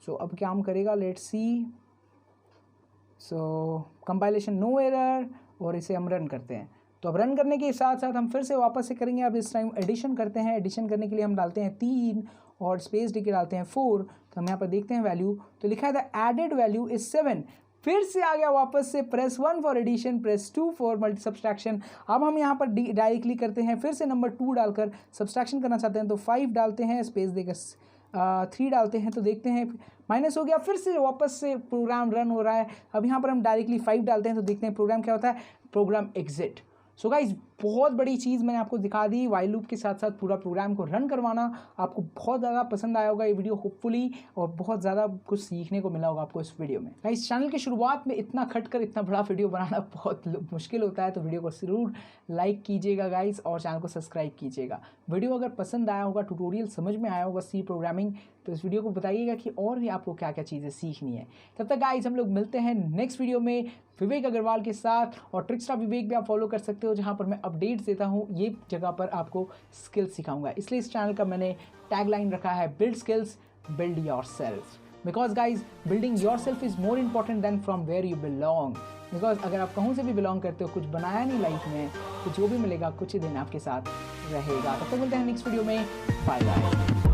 सो अब क्या हम करेगा, let's see. So compilation no error, और इसे हम रन करते हैं। तो अब रन करने के साथ साथ हम फिर से वापस से करेंगे। अब इस टाइम एडिशन करते हैं। एडिशन करने के लिए हम डालते हैं 3 और स्पेस दे के डालते हैं 4। तो हम यहाँ पर देखते हैं वैल्यू, तो लिखा है द एडेड वैल्यू इज 7। फिर से आ गया वापस से press 1 for addition, press 2 for multi subtraction. अब हम यहाँ पर डायरेक्टली करते हैं, फिर से नंबर 2 डालकर सब्सट्रैक्शन करना चाहते हैं तो 5 डालते हैं, स्पेस देकर 3 डालते हैं, तो देखते हैं माइनस हो गया। फिर से वापस से प्रोग्राम रन हो रहा है। अब यहाँ पर हम डायरेक्टली 5 डालते हैं तो देखते हैं प्रोग्राम क्या होता है, प्रोग्राम एग्जिट। सो गाइज बहुत बड़ी चीज़ मैंने आपको दिखा दी, वाइल लूप के साथ साथ पूरा प्रोग्राम को रन करवाना। आपको बहुत ज़्यादा पसंद आया होगा ये वीडियो होपफुली, और बहुत ज़्यादा कुछ सीखने को मिला होगा आपको इस वीडियो में। गाइज चैनल की शुरुआत में इतना खटकर इतना बड़ा वीडियो बनाना बहुत मुश्किल होता है, तो वीडियो को ज़रूर लाइक कीजिएगा गाइज, और चैनल को सब्सक्राइब कीजिएगा। वीडियो अगर पसंद आया होगा, ट्यूटोरियल समझ में आया होगा सी प्रोग्रामिंग, तो इस वीडियो को बताइएगा कि और भी आपको क्या क्या चीज़ें सीखनी है। तब तक गाइज हम लोग मिलते हैं नेक्स्ट वीडियो में विवेक अग्रवाल के साथ, और ट्रिक्स्टा विवेक भी आप फॉलो कर सकते हो, जहाँ पर मैं अपडेट्स देता हूँ। ये जगह पर आपको स्किल्स सिखाऊंगा, इसलिए इस चैनल का मैंने टैगलाइन रखा है build skills, build yourself. Because guys building yourself is more important than from where you belong. Because अगर आप कहूँ से भी बिलोंग करते हो, कुछ बनाया नहीं लाइफ में, तो जो भी मिलेगा कुछ ही दिन आपके साथ रहेगा। तब तक मिलते हैं नेक्स्ट वीडियो में। Bye bye.